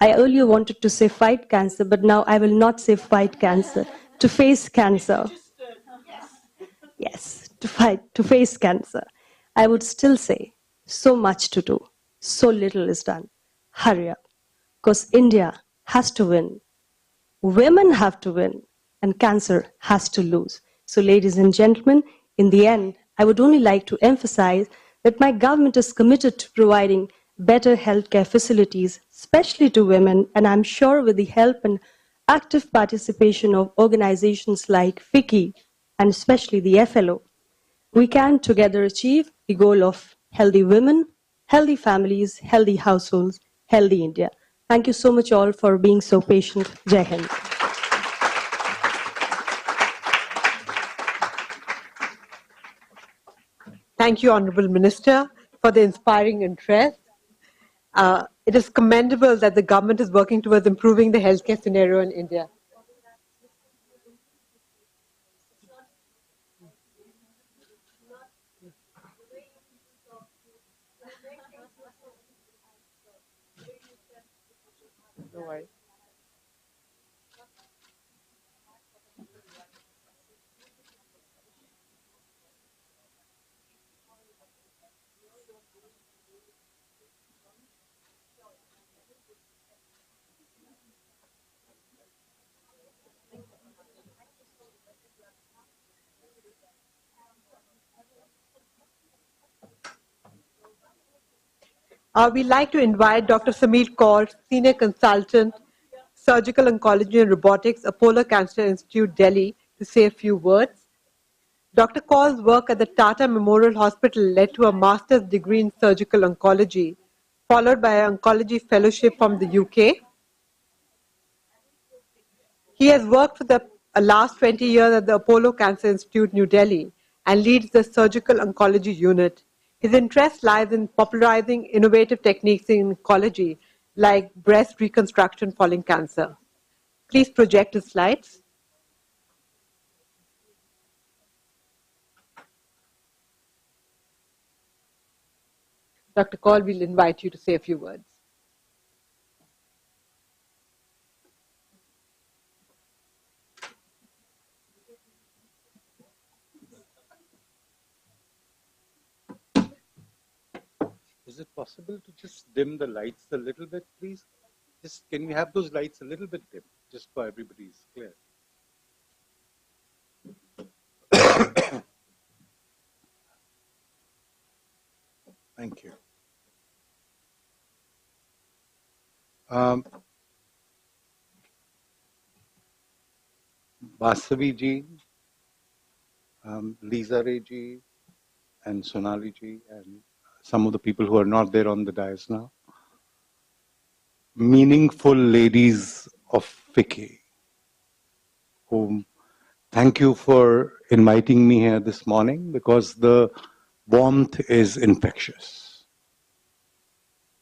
I earlier wanted to say fight cancer, but now I will not say fight cancer, to face cancer. Yes, to face cancer. I would still say so much to do, so little is done. Hurry up, because India has to win. Women have to win, and cancer has to lose. So ladies and gentlemen, in the end, I would only like to emphasize that my government is committed to providing better healthcare facilities, especially to women, and I'm sure with the help and active participation of organizations like FICCI and especially the FLO, we can together achieve the goal of healthy women, healthy families, healthy households, healthy India. Thank you so much all for being so patient. Jai Hind. Thank you, Honorable Minister, for the inspiring interest. It is commendable that the government is working towards improving the healthcare scenario in India. No worries. We'd like to invite Dr. Sameer Kaur, Senior Consultant, Surgical Oncology and Robotics, Apollo Cancer Institute, Delhi, to say a few words. Dr. Kaur's work at the Tata Memorial Hospital led to a master's degree in surgical oncology, followed by an oncology fellowship from the UK. He has worked for the last 20 years at the Apollo Cancer Institute, New Delhi, and leads the surgical oncology unit. His interest lies in popularizing innovative techniques in oncology, like breast reconstruction following cancer. Please project the slides. Dr. Kaul, we'll invite you to say a few words. Is it possible to just dim the lights a little bit, please? Just can we have those lights a little bit dim, just so everybody's clear? Thank you. Basavi ji, Lisa Ray ji, and Sonali ji, and some of the people who are not there on the dais now. Meaningful ladies of FICCI, whom thank you for inviting me here this morning, because the warmth is infectious.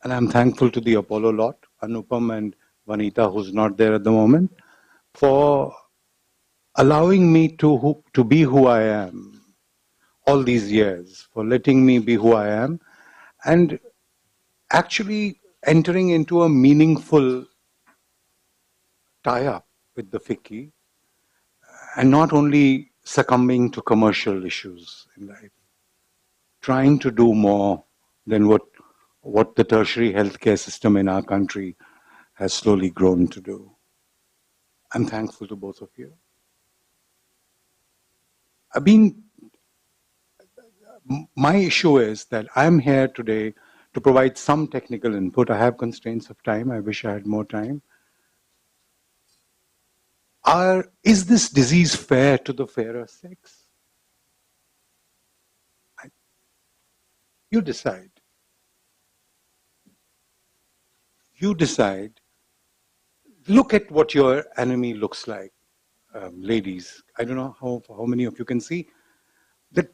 And I'm thankful to the Apollo lot, Anupam and Vanita, who's not there at the moment, for allowing me to be who I am all these years, for letting me be who I am, and actually entering into a meaningful tie-up with the FICCI, and not only succumbing to commercial issues in life, trying to do more than what the tertiary healthcare system in our country has slowly grown to do. I'm thankful to both of you. My issue is that I'm here today to provide some technical input. I have constraints of time. I wish I had more time. Is this disease fair to the fairer sex? You decide. You decide. Look at what your enemy looks like, ladies. I don't know how many of you can see.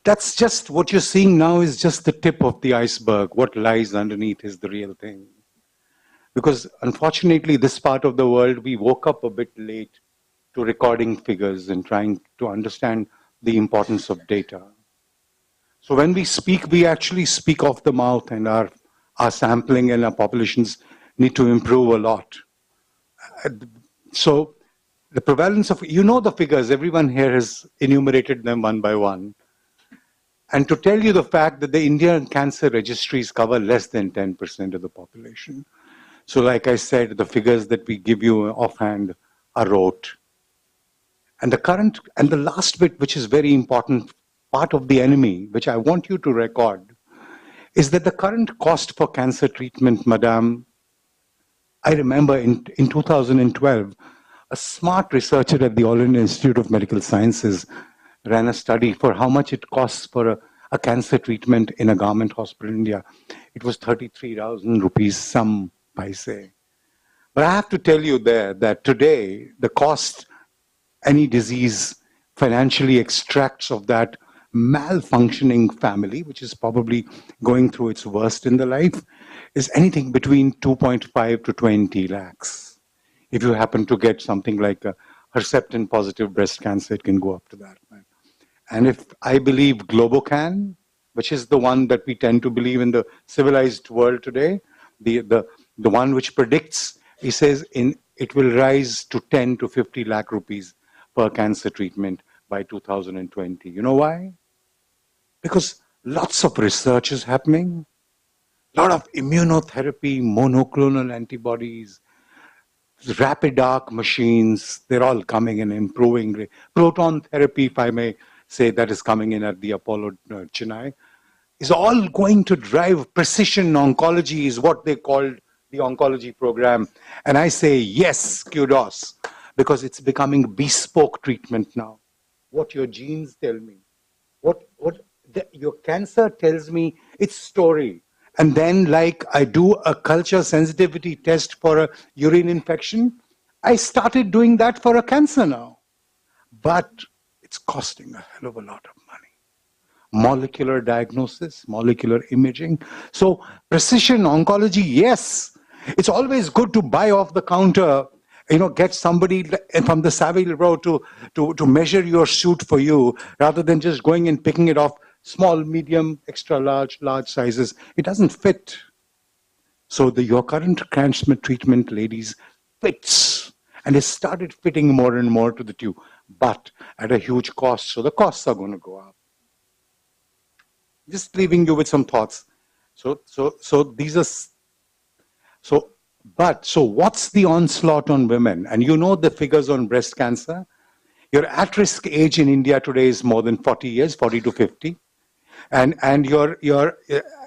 That's just what you're seeing now is just the tip of the iceberg. What lies underneath is the real thing. Because unfortunately, this part of the world, we woke up a bit late to recording figures and trying to understand the importance of data. So when we speak, we actually speak off the mouth, and our sampling and our populations need to improve a lot. So the prevalence of, the figures, everyone here has enumerated them one by one. And to tell you the fact that the Indian cancer registries cover less than 10% of the population. So like I said, the figures that we give you offhand are rote. And the last bit, which is very important, part of the enemy, which I want you to record, is that the current cost for cancer treatment, madam, I remember in 2012, a smart researcher at the All India Institute of Medical Sciences ran a study for how much it costs for a cancer treatment in a government hospital in India. It was 33,000 rupees, some paise. But I have to tell you there that today, the cost any disease financially extracts of that malfunctioning family, which is probably going through its worst in the life, is anything between 2.5 to 20 lakhs. If you happen to get something like a Herceptin positive breast cancer, it can go up to that. And if I believe Globocan, which is the one that we tend to believe in the civilized world today, the one which predicts, he says it will rise to 10 to 50 lakh rupees per cancer treatment by 2020. You know why? Because lots of research is happening, a lot of immunotherapy, monoclonal antibodies, rapid arc machines, they're all coming and improving. Proton therapy, if I may say, that is coming in at the Apollo Chennai, is all going to drive precision oncology, is what they called the oncology program. And I say, yes, kudos, because it's becoming bespoke treatment now. What your genes tell me, your cancer tells me its story. And then, like I do a culture sensitivity test for a urine infection, I started doing that for a cancer now. But it's costing a hell of a lot of money. Molecular diagnosis, molecular imaging. So precision oncology, yes. It's always good to buy off the counter, get somebody from the Savile Row to measure your suit for you, rather than just going and picking it off small, medium, extra large, large sizes. It doesn't fit. So your current cancer treatment, ladies, fits. And it started fitting more and more to the tube, but at a huge cost. So the costs are going to go up. Just leaving you with some thoughts. So what's the onslaught on women? And you know the figures on breast cancer. Your at-risk age in India today is more than 40 years, 40 to 50. And your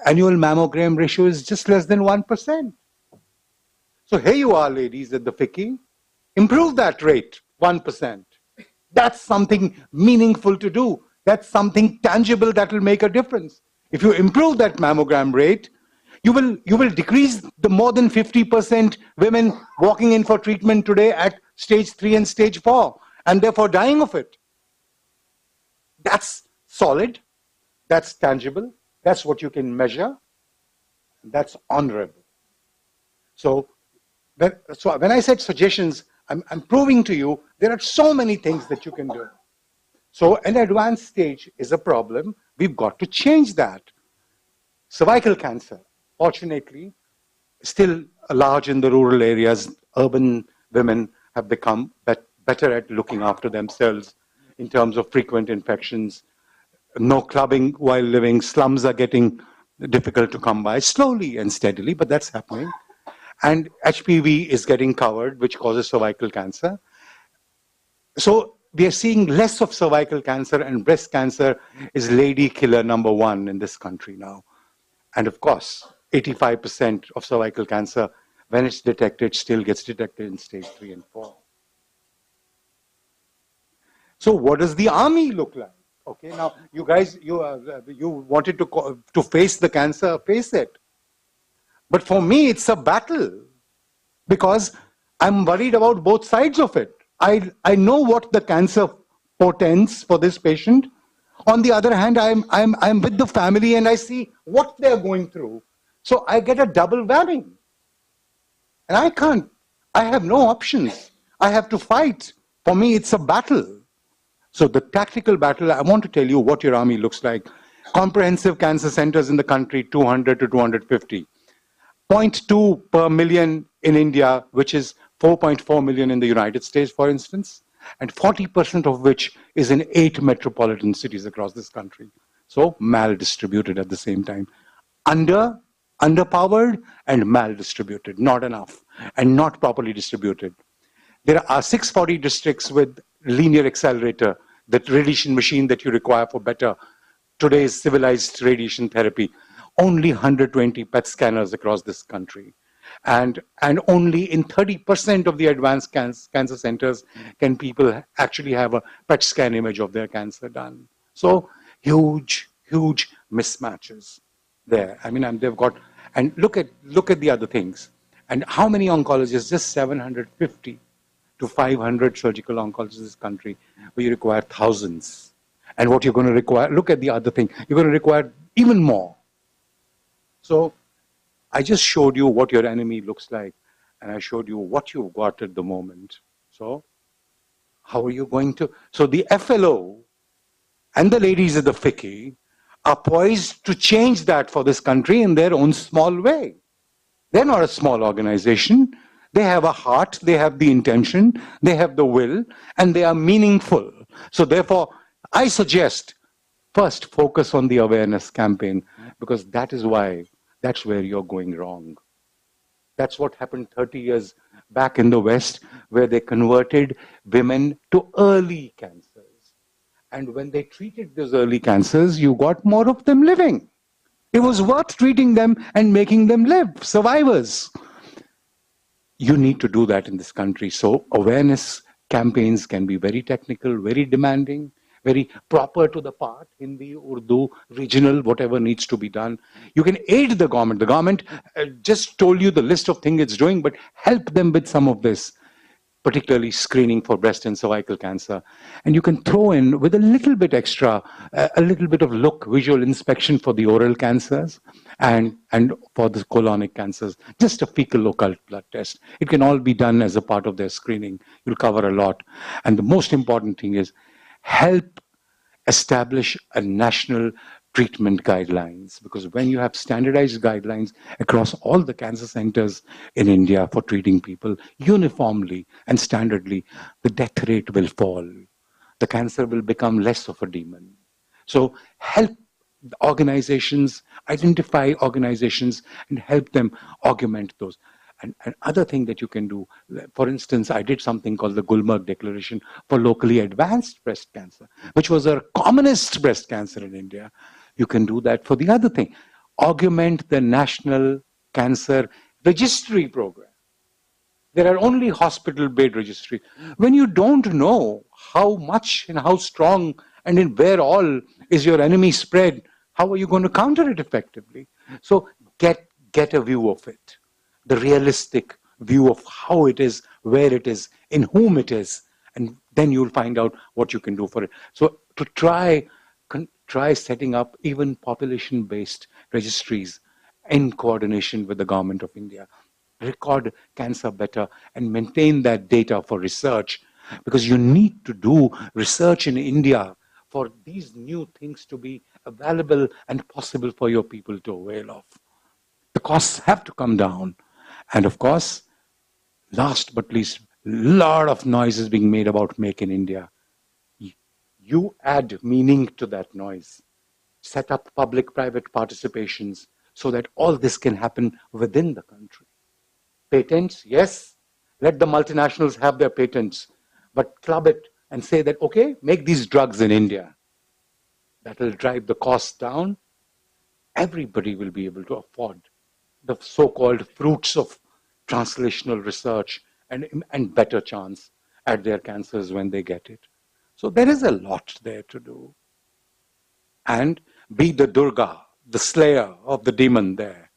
annual mammogram ratio is just less than 1%. So here you are, ladies, at the FICCI. Improve that rate, 1%. That's something meaningful to do. That's something tangible that will make a difference. If you improve that mammogram rate, you will decrease the more than 50% women walking in for treatment today at stage 3 and stage 4, and therefore dying of it. That's solid. That's tangible. That's what you can measure. That's honorable. So when I said suggestions, I'm proving to you there are so many things that you can do. So an advanced stage is a problem. We've got to change that. Cervical cancer, fortunately, still large in the rural areas. Urban women have become better at looking after themselves in terms of frequent infections. No clubbing while living. Slums are getting difficult to come by, slowly and steadily, but that's happening. And HPV is getting covered, which causes cervical cancer. So we are seeing less of cervical cancer, and breast cancer is lady killer number 1 in this country now. And of course, 85% of cervical cancer, when it's detected, still gets detected in stage 3 and 4. So what does the army look like? Okay, now you guys, you wanted to face the cancer, face it. But for me, it's a battle because I'm worried about both sides of it. I know what the cancer portends for this patient. On the other hand, I'm with the family and I see what they're going through. So I get a double whammy. And I have no options. I have to fight. For me, it's a battle. So the tactical battle, I want to tell you what your army looks like. Comprehensive cancer centers in the country, 200 to 250. 0.2 per million in India, which is 4.4 million in the United States, for instance, and 40% of which is in 8 metropolitan cities across this country. So mal-distributed at the same time. Underpowered and mal-distributed, not enough, and not properly distributed. There are 640 districts with linear accelerator, that radiation machine that you require for better today's civilized radiation therapy. Only 120 PET scanners across this country. And only in 30% of the advanced cancer centers can people actually have a PET scan image of their cancer done. So huge, huge mismatches there. I mean, they've got, and look at the other things. And how many oncologists? Just 750 to 500 surgical oncologists in this country, where you require thousands. And what you're going to require, look at the other thing, you're going to require even more. So I just showed you what your enemy looks like, and I showed you what you've got at the moment. So how are you going to? So the FLO and the ladies at the FICCI are poised to change that for this country in their own small way. They're not a small organization. They have a heart, they have the intention, they have the will, and they are meaningful. So therefore, I suggest first focus on the awareness campaign, because that's where you're going wrong. That's what happened 30 years back in the West, where they converted women to early cancers. And when they treated those early cancers, you got more of them living. It was worth treating them and making them live, survivors. You need to do that in this country. So awareness campaigns can be very technical, very demanding, very proper to the part, Hindi, Urdu, regional, whatever needs to be done. You can aid the government. The government just told you the list of things it's doing, but help them with some of this, particularly screening for breast and cervical cancer. And you can throw in, with a little bit extra, a little bit of visual inspection for the oral cancers and for the colonic cancers, just a fecal occult blood test. It can all be done as a part of their screening. You'll cover a lot. And the most important thing is help establish a national treatment guidelines, because when you have standardized guidelines across all the cancer centers in India for treating people uniformly and standardly, the death rate will fall. The cancer will become less of a demon. So help organizations, identify organizations and help them augment those. And other thing that you can do, for instance, I did something called the Gulmarg Declaration for locally advanced breast cancer, which was a commonest breast cancer in India. You can do that for the other thing. Augment the National Cancer Registry Program. There are only hospital bed registries. When you don't know how much and how strong and in where all is your enemy spread, how are you going to counter it effectively? So get a view of it, the realistic view of how it is, where it is, in whom it is, and then you'll find out what you can do for it. So to try setting up even population-based registries in coordination with the government of India. Record cancer better and maintain that data for research, because you need to do research in India for these new things to be available and possible for your people to avail of. The costs have to come down. And of course, last but least, a lot of noise is being made about Make in India. You add meaning to that noise. Set up public-private participations so that all this can happen within the country. Patents, yes, let the multinationals have their patents, but club it and say that, okay, make these drugs in India. That will drive the costs down. Everybody will be able to afford the so-called fruits of translational research and better chance at their cancers when they get it. So there is a lot there to do. And be the Durga, the slayer of the demon there.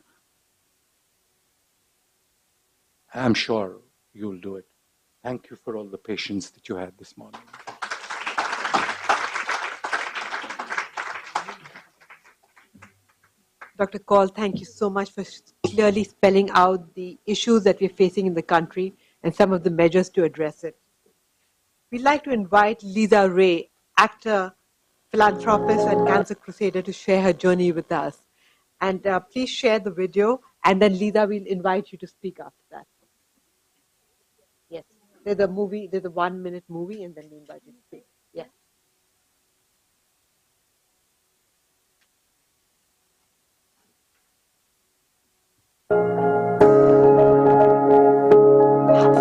I'm sure you'll do it. Thank you for all the patience that you had this morning. Dr. Kaul, thank you so much for clearly spelling out the issues that we're facing in the country and some of the measures to address it. We'd like to invite Lisa Ray, actor, philanthropist, and cancer crusader, to share her journey with us. And please share the video, and then Lisa, we'll invite you to speak after that. Yes, there's a 1-minute movie, and then we invite you to speak. Yes.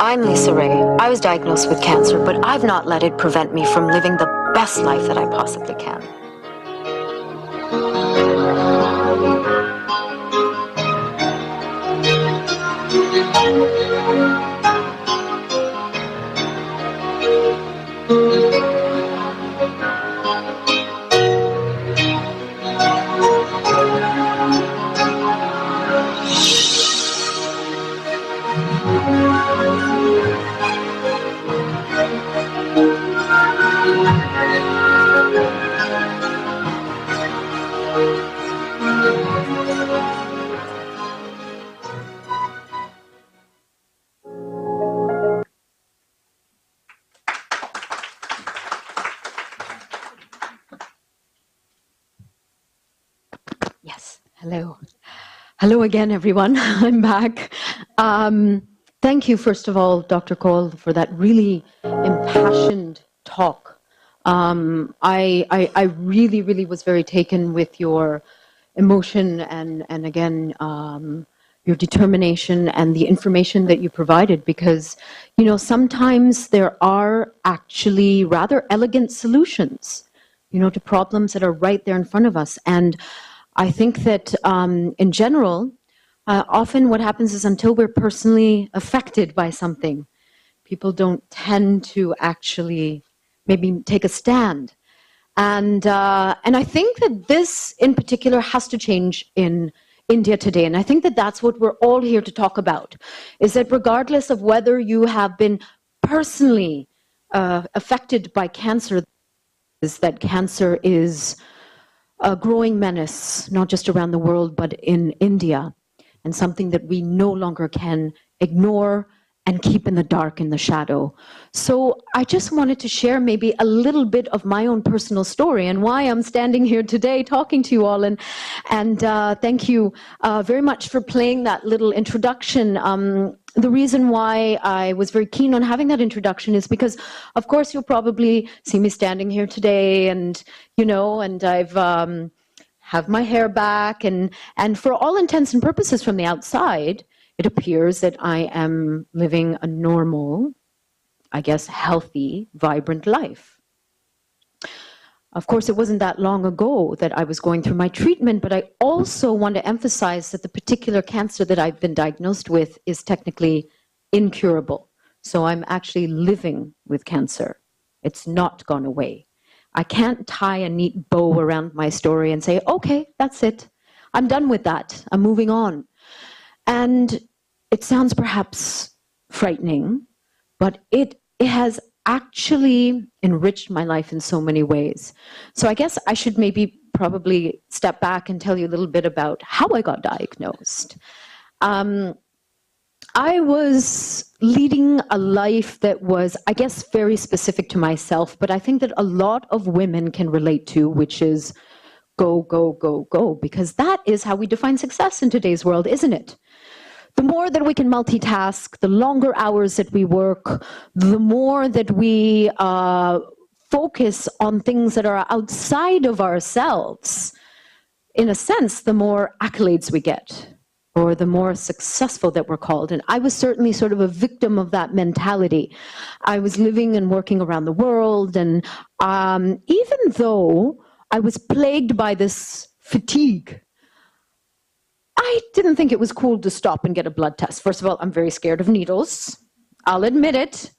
I'm Lisa Ray. I was diagnosed with cancer, but I've not let it prevent me from living the best life that I possibly can. Yes, hello. Hello again, everyone. I'm back. Thank you, first of all, Dr. Kaul, for that really impassioned talk. I really, really was very taken with your emotion and again, your determination and the information that you provided, because, you know, sometimes there are actually rather elegant solutions, you know, to problems that are right there in front of us. And I think that in general, often what happens is until we're personally affected by something, people don't tend to actually maybe take a stand. And I think that this in particular has to change in India today. And I think that that's what we're all here to talk about, is that regardless of whether you have been personally affected by cancer, is that cancer is a growing menace, not just around the world, but in India, and something that we no longer can ignore and keep in the dark, in the shadow. So I just wanted to share maybe a little bit of my own personal story and why I'm standing here today talking to you all. And thank you very much for playing that little introduction. The reason why I was very keen on having that introduction is because, of course, you'll probably see me standing here today, and and I've have my hair back, and for all intents and purposes from the outside, it appears that I am living a normal, I guess, healthy, vibrant life. Of course, it wasn't that long ago that I was going through my treatment, but I also want to emphasize that the particular cancer that I've been diagnosed with is technically incurable. So I'm actually living with cancer. It's not gone away. I can't tie a neat bow around my story and say, okay, that's it. I'm done with that. I'm moving on. And it sounds perhaps frightening, but it has actually enriched my life in so many ways. So I guess I should maybe probably step back and tell you a little bit about how I got diagnosed. I was leading a life that was, I guess, very specific to myself, but I think that a lot of women can relate to, which is go, go, go, go, because that is how we define success in today's world, isn't it? The more that we can multitask, the longer hours that we work, the more that we focus on things that are outside of ourselves, in a sense, the more accolades we get, or the more successful that we're called. And I was certainly sort of a victim of that mentality. I was living and working around the world, and even though I was plagued by this fatigue, I didn't think it was cool to stop and get a blood test. First of all, I'm very scared of needles. I'll admit it.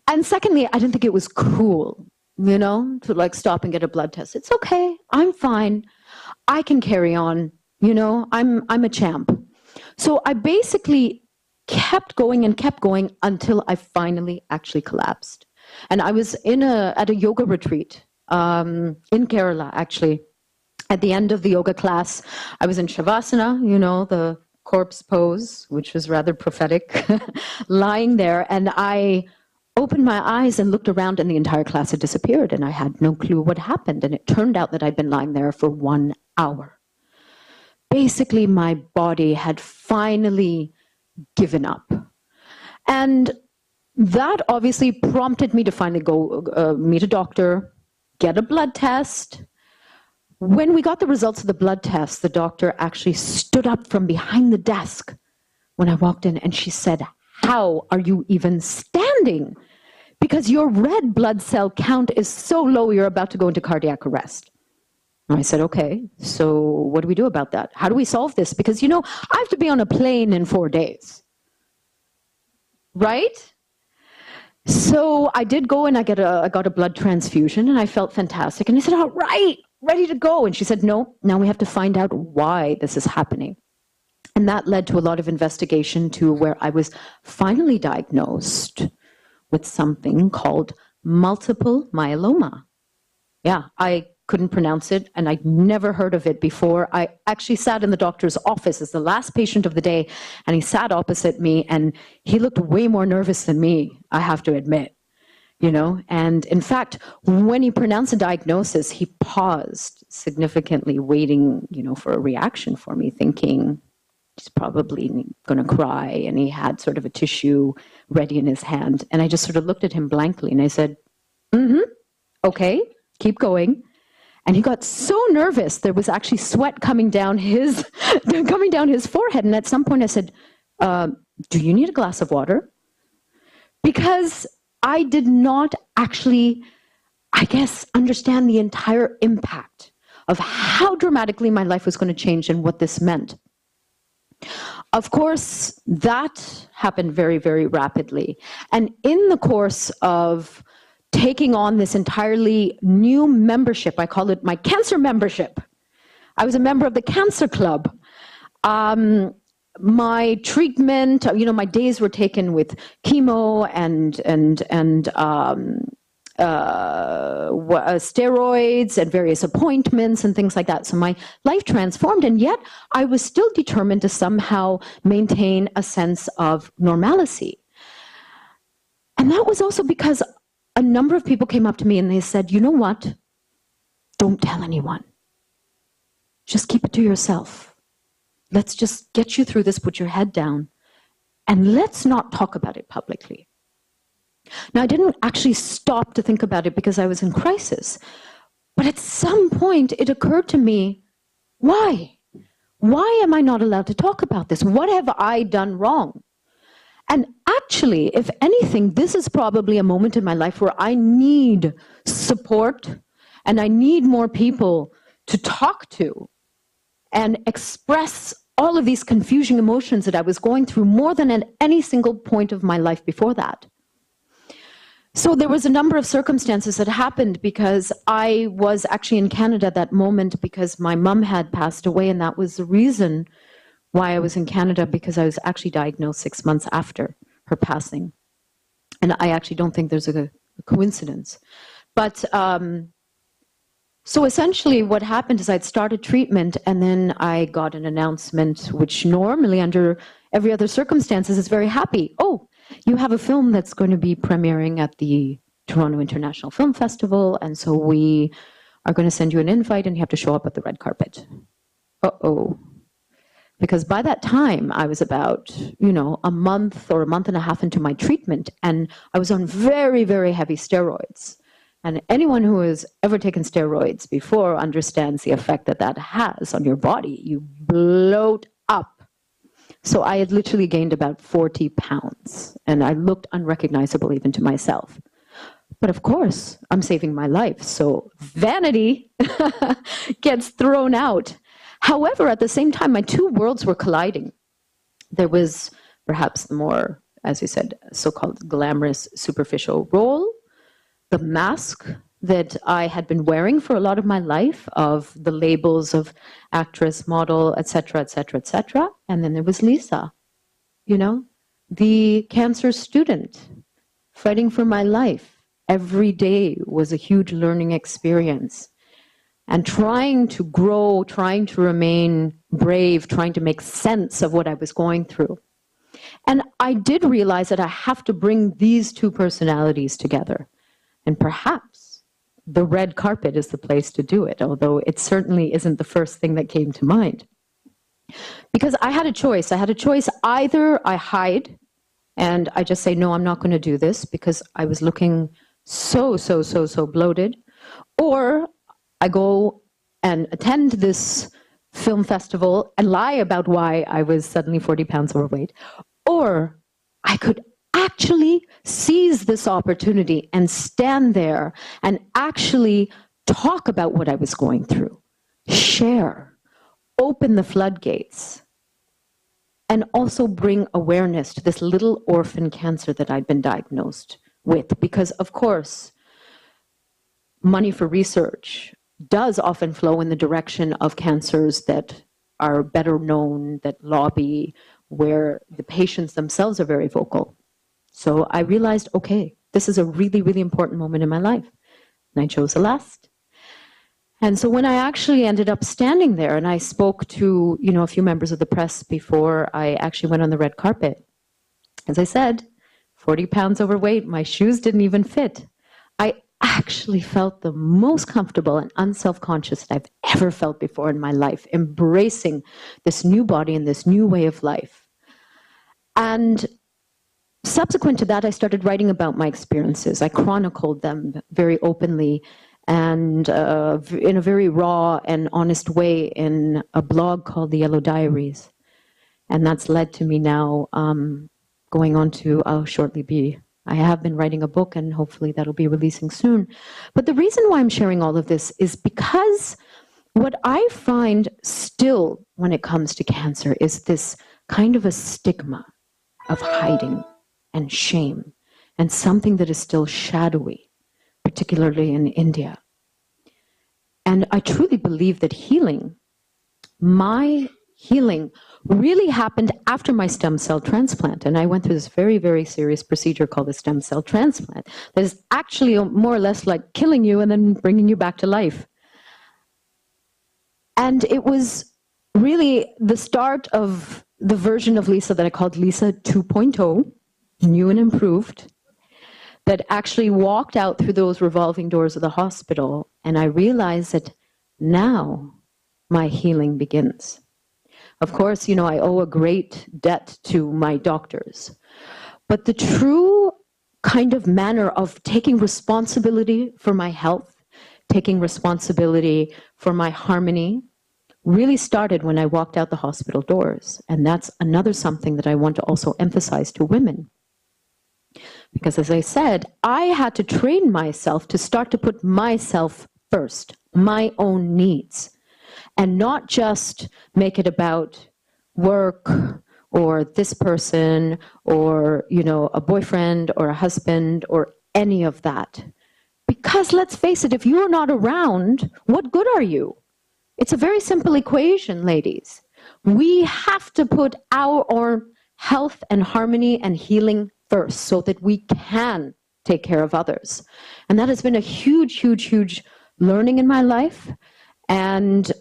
And secondly, I didn't think it was cool, to like stop and get a blood test. It's okay. I'm fine. I can carry on. I'm a champ. So I basically kept going until I finally actually collapsed. And I was at a yoga retreat in Kerala, actually. At the end of the yoga class, I was in Shavasana, the corpse pose, which was rather prophetic, lying there. And I opened my eyes and looked around, and the entire class had disappeared. And I had no clue what happened. And it turned out that I'd been lying there for 1 hour. Basically, my body had finally given up. And that obviously prompted me to finally go meet a doctor, get a blood test. When we got the results of the blood test, the doctor actually stood up from behind the desk when I walked in, and she said, "How are you even standing? Because your red blood cell count is so low, you're about to go into cardiac arrest." And I said, okay, so what do we do about that? How do we solve this? Because, I have to be on a plane in 4 days, right? So I did go, and I got a blood transfusion, and I felt fantastic. And I said, all right, ready to go. And she said, no, now we have to find out why this is happening. And that led to a lot of investigation to where I was finally diagnosed with something called multiple myeloma. Yeah, I couldn't pronounce it, and I'd never heard of it before. I actually sat in the doctor's office as the last patient of the day, and he sat opposite me, and he looked way more nervous than me, I have to admit. And in fact, when he pronounced the diagnosis, he paused significantly, waiting, for a reaction for me, thinking he's probably going to cry, and he had sort of a tissue ready in his hand. And I just sort of looked at him blankly, and I said, okay, keep going. And he got so nervous, there was actually sweat coming down his forehead. And at some point I said, do you need a glass of water? Because I did not actually, I guess, understand the entire impact of how dramatically my life was going to change and what this meant. Of course, that happened very, very rapidly. And in the course of taking on this entirely new membership, I call it my cancer membership. I was a member of the Cancer Club. My treatment, my days were taken with chemo and steroids and various appointments and things like that. So my life transformed, and yet I was still determined to somehow maintain a sense of normalcy. And that was also because a number of people came up to me and they said, you know what? Don't tell anyone. Just keep it to yourself. Let's just get you through this, put your head down, and let's not talk about it publicly. Now, I didn't actually stop to think about it because I was in crisis. But at some point, it occurred to me, why? Why am I not allowed to talk about this? What have I done wrong? And actually, if anything, this is probably a moment in my life where I need support and I need more people to talk to and express all of these confusing emotions that I was going through more than at any single point of my life before that. So there was a number of circumstances that happened because I was actually in Canada at that moment because my mom had passed away, and that was the reason why I was in Canada, because I was actually diagnosed 6 months after her passing. And I actually don't think there's a coincidence. But so essentially what happened is I'd started treatment and then I got an announcement, which normally under every other circumstances is very happy. Oh, you have a film that's going to be premiering at the Toronto International Film Festival, and so we are going to send you an invite and you have to show up at the red carpet. Uh-oh. Because by that time, I was about, a month or a month and a half into my treatment, and I was on very, very heavy steroids. And anyone who has ever taken steroids before understands the effect that that has on your body. You bloat up. So I had literally gained about 40 pounds, and I looked unrecognizable even to myself. But of course, I'm saving my life, so vanity gets thrown out. However, at the same time, my two worlds were colliding. There was perhaps the more, as you said, so-called glamorous, superficial role, the mask that I had been wearing for a lot of my life of the labels of actress, model, etc., etc., etc. And then there was Lisa, the cancer student fighting for my life. Every day was a huge learning experience. And trying to grow, trying to remain brave, trying to make sense of what I was going through. And I did realize that I have to bring these two personalities together. And perhaps the red carpet is the place to do it, although it certainly isn't the first thing that came to mind. Because I had a choice. I had a choice. Either I hide and I just say, no, I'm not going to do this because I was looking so bloated, or I go and attend this film festival and lie about why I was suddenly 40 pounds overweight, or I could actually seize this opportunity and stand there and actually talk about what I was going through, share, open the floodgates, and also bring awareness to this little orphan cancer that I'd been diagnosed with. Because, of course, money for research does often flow in the direction of cancers that are better known, that lobby, where the patients themselves are very vocal. So I realized, okay, this is a really, really important moment in my life. And I chose the last. And so when I actually ended up standing there and I spoke to, a few members of the press before I actually went on the red carpet, as I said, 40 pounds overweight, my shoes didn't even fit. I actually felt the most comfortable and unself-conscious that I've ever felt before in my life, embracing this new body and this new way of life. And subsequent to that, I started writing about my experiences. I chronicled them very openly and in a very raw and honest way in a blog called The Yellow Diaries. And that's led to me now going on to, I have been writing a book and hopefully that'll be releasing soon. But the reason why I'm sharing all of this is because what I find still when it comes to cancer is this kind of a stigma of hiding and shame, and something that is still shadowy, particularly in India. And I truly believe that my healing really happened after my stem cell transplant. And I went through this very, very serious procedure called a stem cell transplant that is actually more or less like killing you and then bringing you back to life. And it was really the start of the version of Lisa that I called Lisa 2.0, new and improved. that actually walked out through those revolving doors of the hospital, and I realized that now my healing begins. Of course, I owe a great debt to my doctors, but the true kind of manner of taking responsibility for my health, taking responsibility for my harmony, really started when I walked out the hospital doors. And that's another something that I want to also emphasize to women. Because as I said, I had to train myself to start to put myself first, my own needs, and not just make it about work or this person or, a boyfriend or a husband or any of that. Because let's face it, if you're not around, what good are you? It's a very simple equation, ladies. We have to put our health and harmony and healing first so that we can take care of others. And that has been a huge, huge, huge learning in my life. And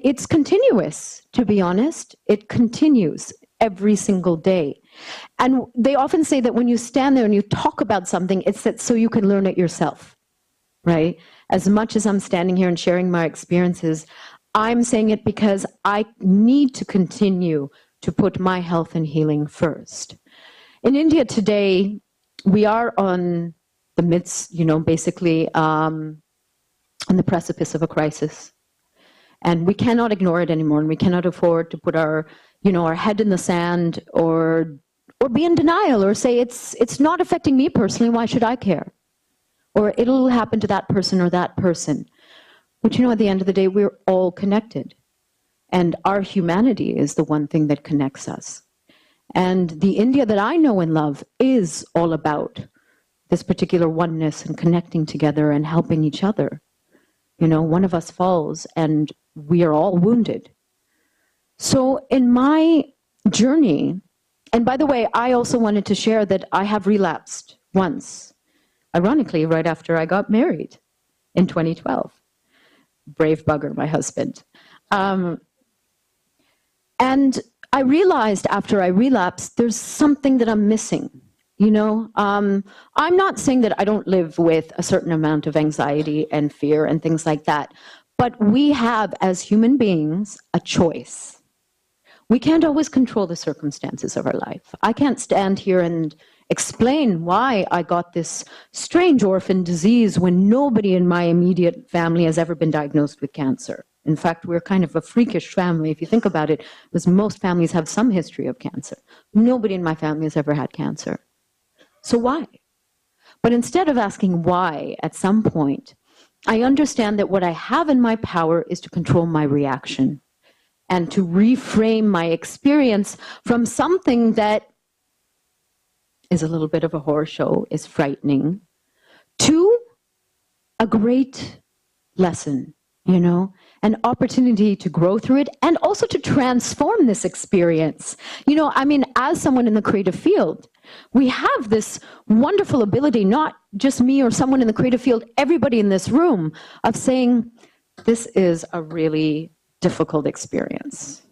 it's continuous, to be honest. It continues every single day. And they often say that when you stand there and you talk about something, it's that so you can learn it yourself, right? As much as I'm standing here and sharing my experiences, I'm saying it because I need to continue to put my health and healing first. In India today, we are on the midst, basically on the precipice of a crisis. And we cannot ignore it anymore, and we cannot afford to put our head in the sand or be in denial or say it's not affecting me personally, why should I care? Or it'll happen to that person or that person. But at the end of the day, we're all connected. And our humanity is the one thing that connects us. And the India that I know and love is all about this particular oneness and connecting together and helping each other. One of us falls and we are all wounded. So in my journey, and by the way, I also wanted to share that I have relapsed once, ironically, right after I got married in 2012. Brave bugger, my husband. And I realized after I relapsed, there's something that I'm missing. I'm not saying that I don't live with a certain amount of anxiety and fear and things like that, but we have, as human beings, a choice. We can't always control the circumstances of our life. I can't stand here and explain why I got this strange orphan disease when nobody in my immediate family has ever been diagnosed with cancer. In fact, we're kind of a freakish family, if you think about it, because most families have some history of cancer. Nobody in my family has ever had cancer. So why? But instead of asking why at some point, I understand that what I have in my power is to control my reaction and to reframe my experience from something that is a little bit of a horror show, is frightening, to a great lesson, an opportunity to grow through it and also to transform this experience. As someone in the creative field, we have this wonderful ability, not just me or someone in the creative field, everybody in this room, of saying, this is a really difficult experience.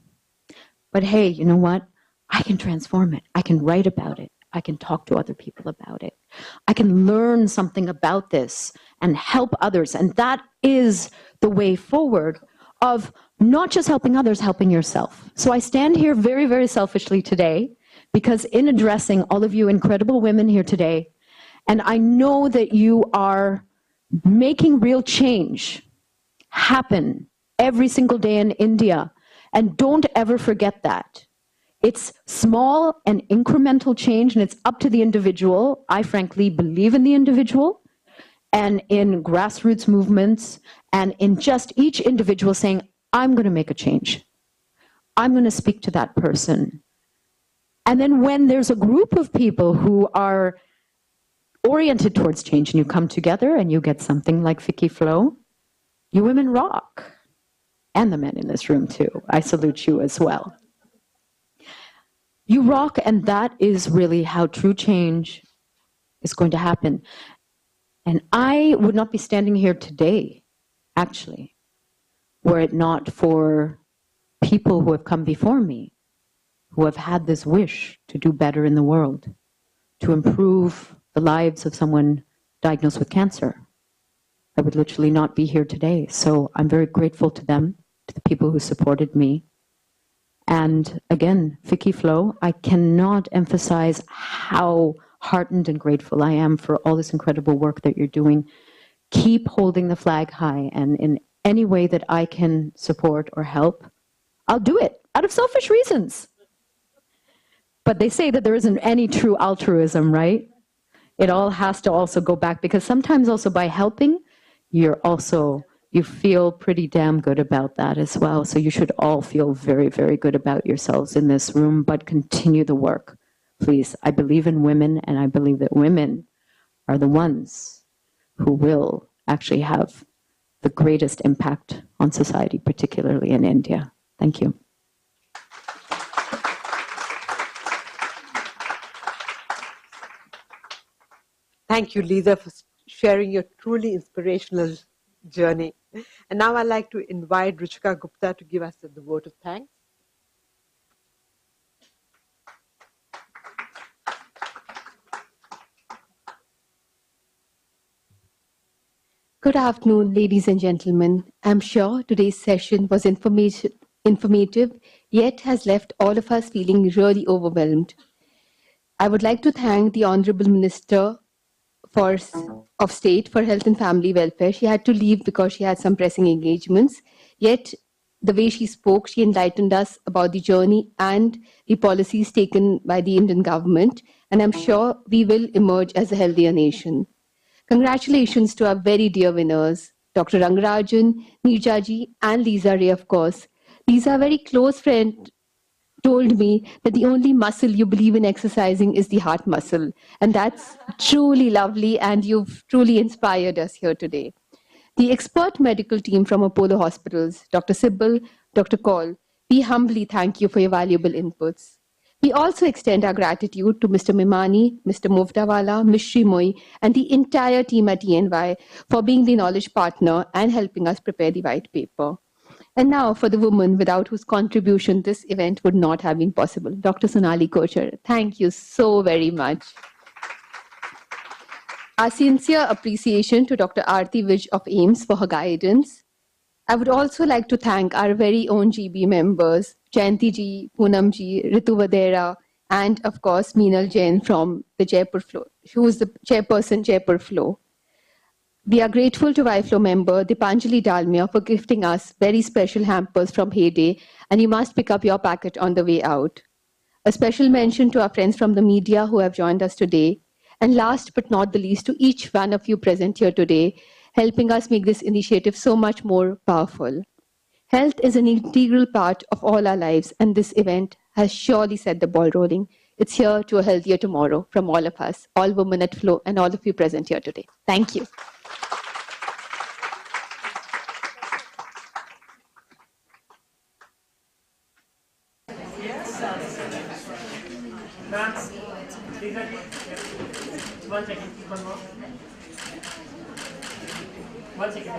But hey, you know what? I can transform it. I can write about it. I can talk to other people about it. I can learn something about this and help others. And that is the way forward of not just helping others, helping yourself. So I stand here very, very selfishly today because in addressing all of you incredible women here today, and I know that you are making real change happen every single day in India. And don't ever forget that. It's small and incremental change, and it's up to the individual. I frankly believe in the individual and in grassroots movements and in just each individual saying, I'm going to make a change. I'm going to speak to that person. And then when there's a group of people who are oriented towards change and you come together and you get something like FICCI Flow, you women rock. And the men in this room too. I salute you as well. You rock, and that is really how true change is going to happen. And I would not be standing here today, actually, were it not for people who have come before me, who have had this wish to do better in the world, to improve the lives of someone diagnosed with cancer, I would literally not be here today. So I'm very grateful to them, to the people who supported me. And again, FICCI Flow, I cannot emphasize how heartened and grateful I am for all this incredible work that you're doing. Keep holding the flag high, and in any way that I can support or help, I'll do it out of selfish reasons. But they say that there isn't any true altruism, right? It all has to also go back, because sometimes also by helping, you feel pretty damn good about that as well. So you should all feel very, very good about yourselves in this room, but continue the work, please. I believe in women, and I believe that women are the ones who will actually have the greatest impact on society, particularly in India. Thank you. Thank you, Lisa, for sharing your truly inspirational journey. And now I'd like to invite Ruchika Gupta to give us the vote of thanks. Good afternoon, ladies and gentlemen. I'm sure today's session was informative, yet has left all of us feeling really overwhelmed. I would like to thank the Honorable Minister of State for Health and Family Welfare. She had to leave because she had some pressing engagements, yet the way she spoke, she enlightened us about the journey and the policies taken by the Indian government, and I'm sure we will emerge as a healthier nation. Congratulations to our very dear winners, Dr. Rangarajan, Neerjaji, and Lisa Ray, of course. Lisa, a very close friend, told me that the only muscle you believe in exercising is the heart muscle. And that's truly lovely, and you've truly inspired us here today. The expert medical team from Apollo Hospitals, Dr. Sibbal, Dr. Kaul, we humbly thank you for your valuable inputs. We also extend our gratitude to Mr. Mimani, Mr. Movdawala, Ms. Shrimoy, and the entire team at ENY for being the knowledge partner and helping us prepare the white paper. And now for the woman without whose contribution this event would not have been possible, Dr. Sonali Kochar. Thank you so very much. Our sincere appreciation to Dr. Aarti Vij of AIMS for her guidance. I would also like to thank our very own GB members, Jayanti ji, Poonam ji, Ritu Vadera, and of course, Meenal Jain from the Jaipur Flow, who is the chairperson, Jaipur Flow. We are grateful to YFlow member Dipanjali Dalmia for gifting us very special hampers from Heyday, and you must pick up your packet on the way out. A special mention to our friends from the media who have joined us today. And last but not the least, to each one of you present here today, helping us make this initiative so much more powerful. Health is an integral part of all our lives, and this event has surely set the ball rolling. It's here to a healthier tomorrow from all of us, all women at Flow, and all of you present here today. Thank you. One second.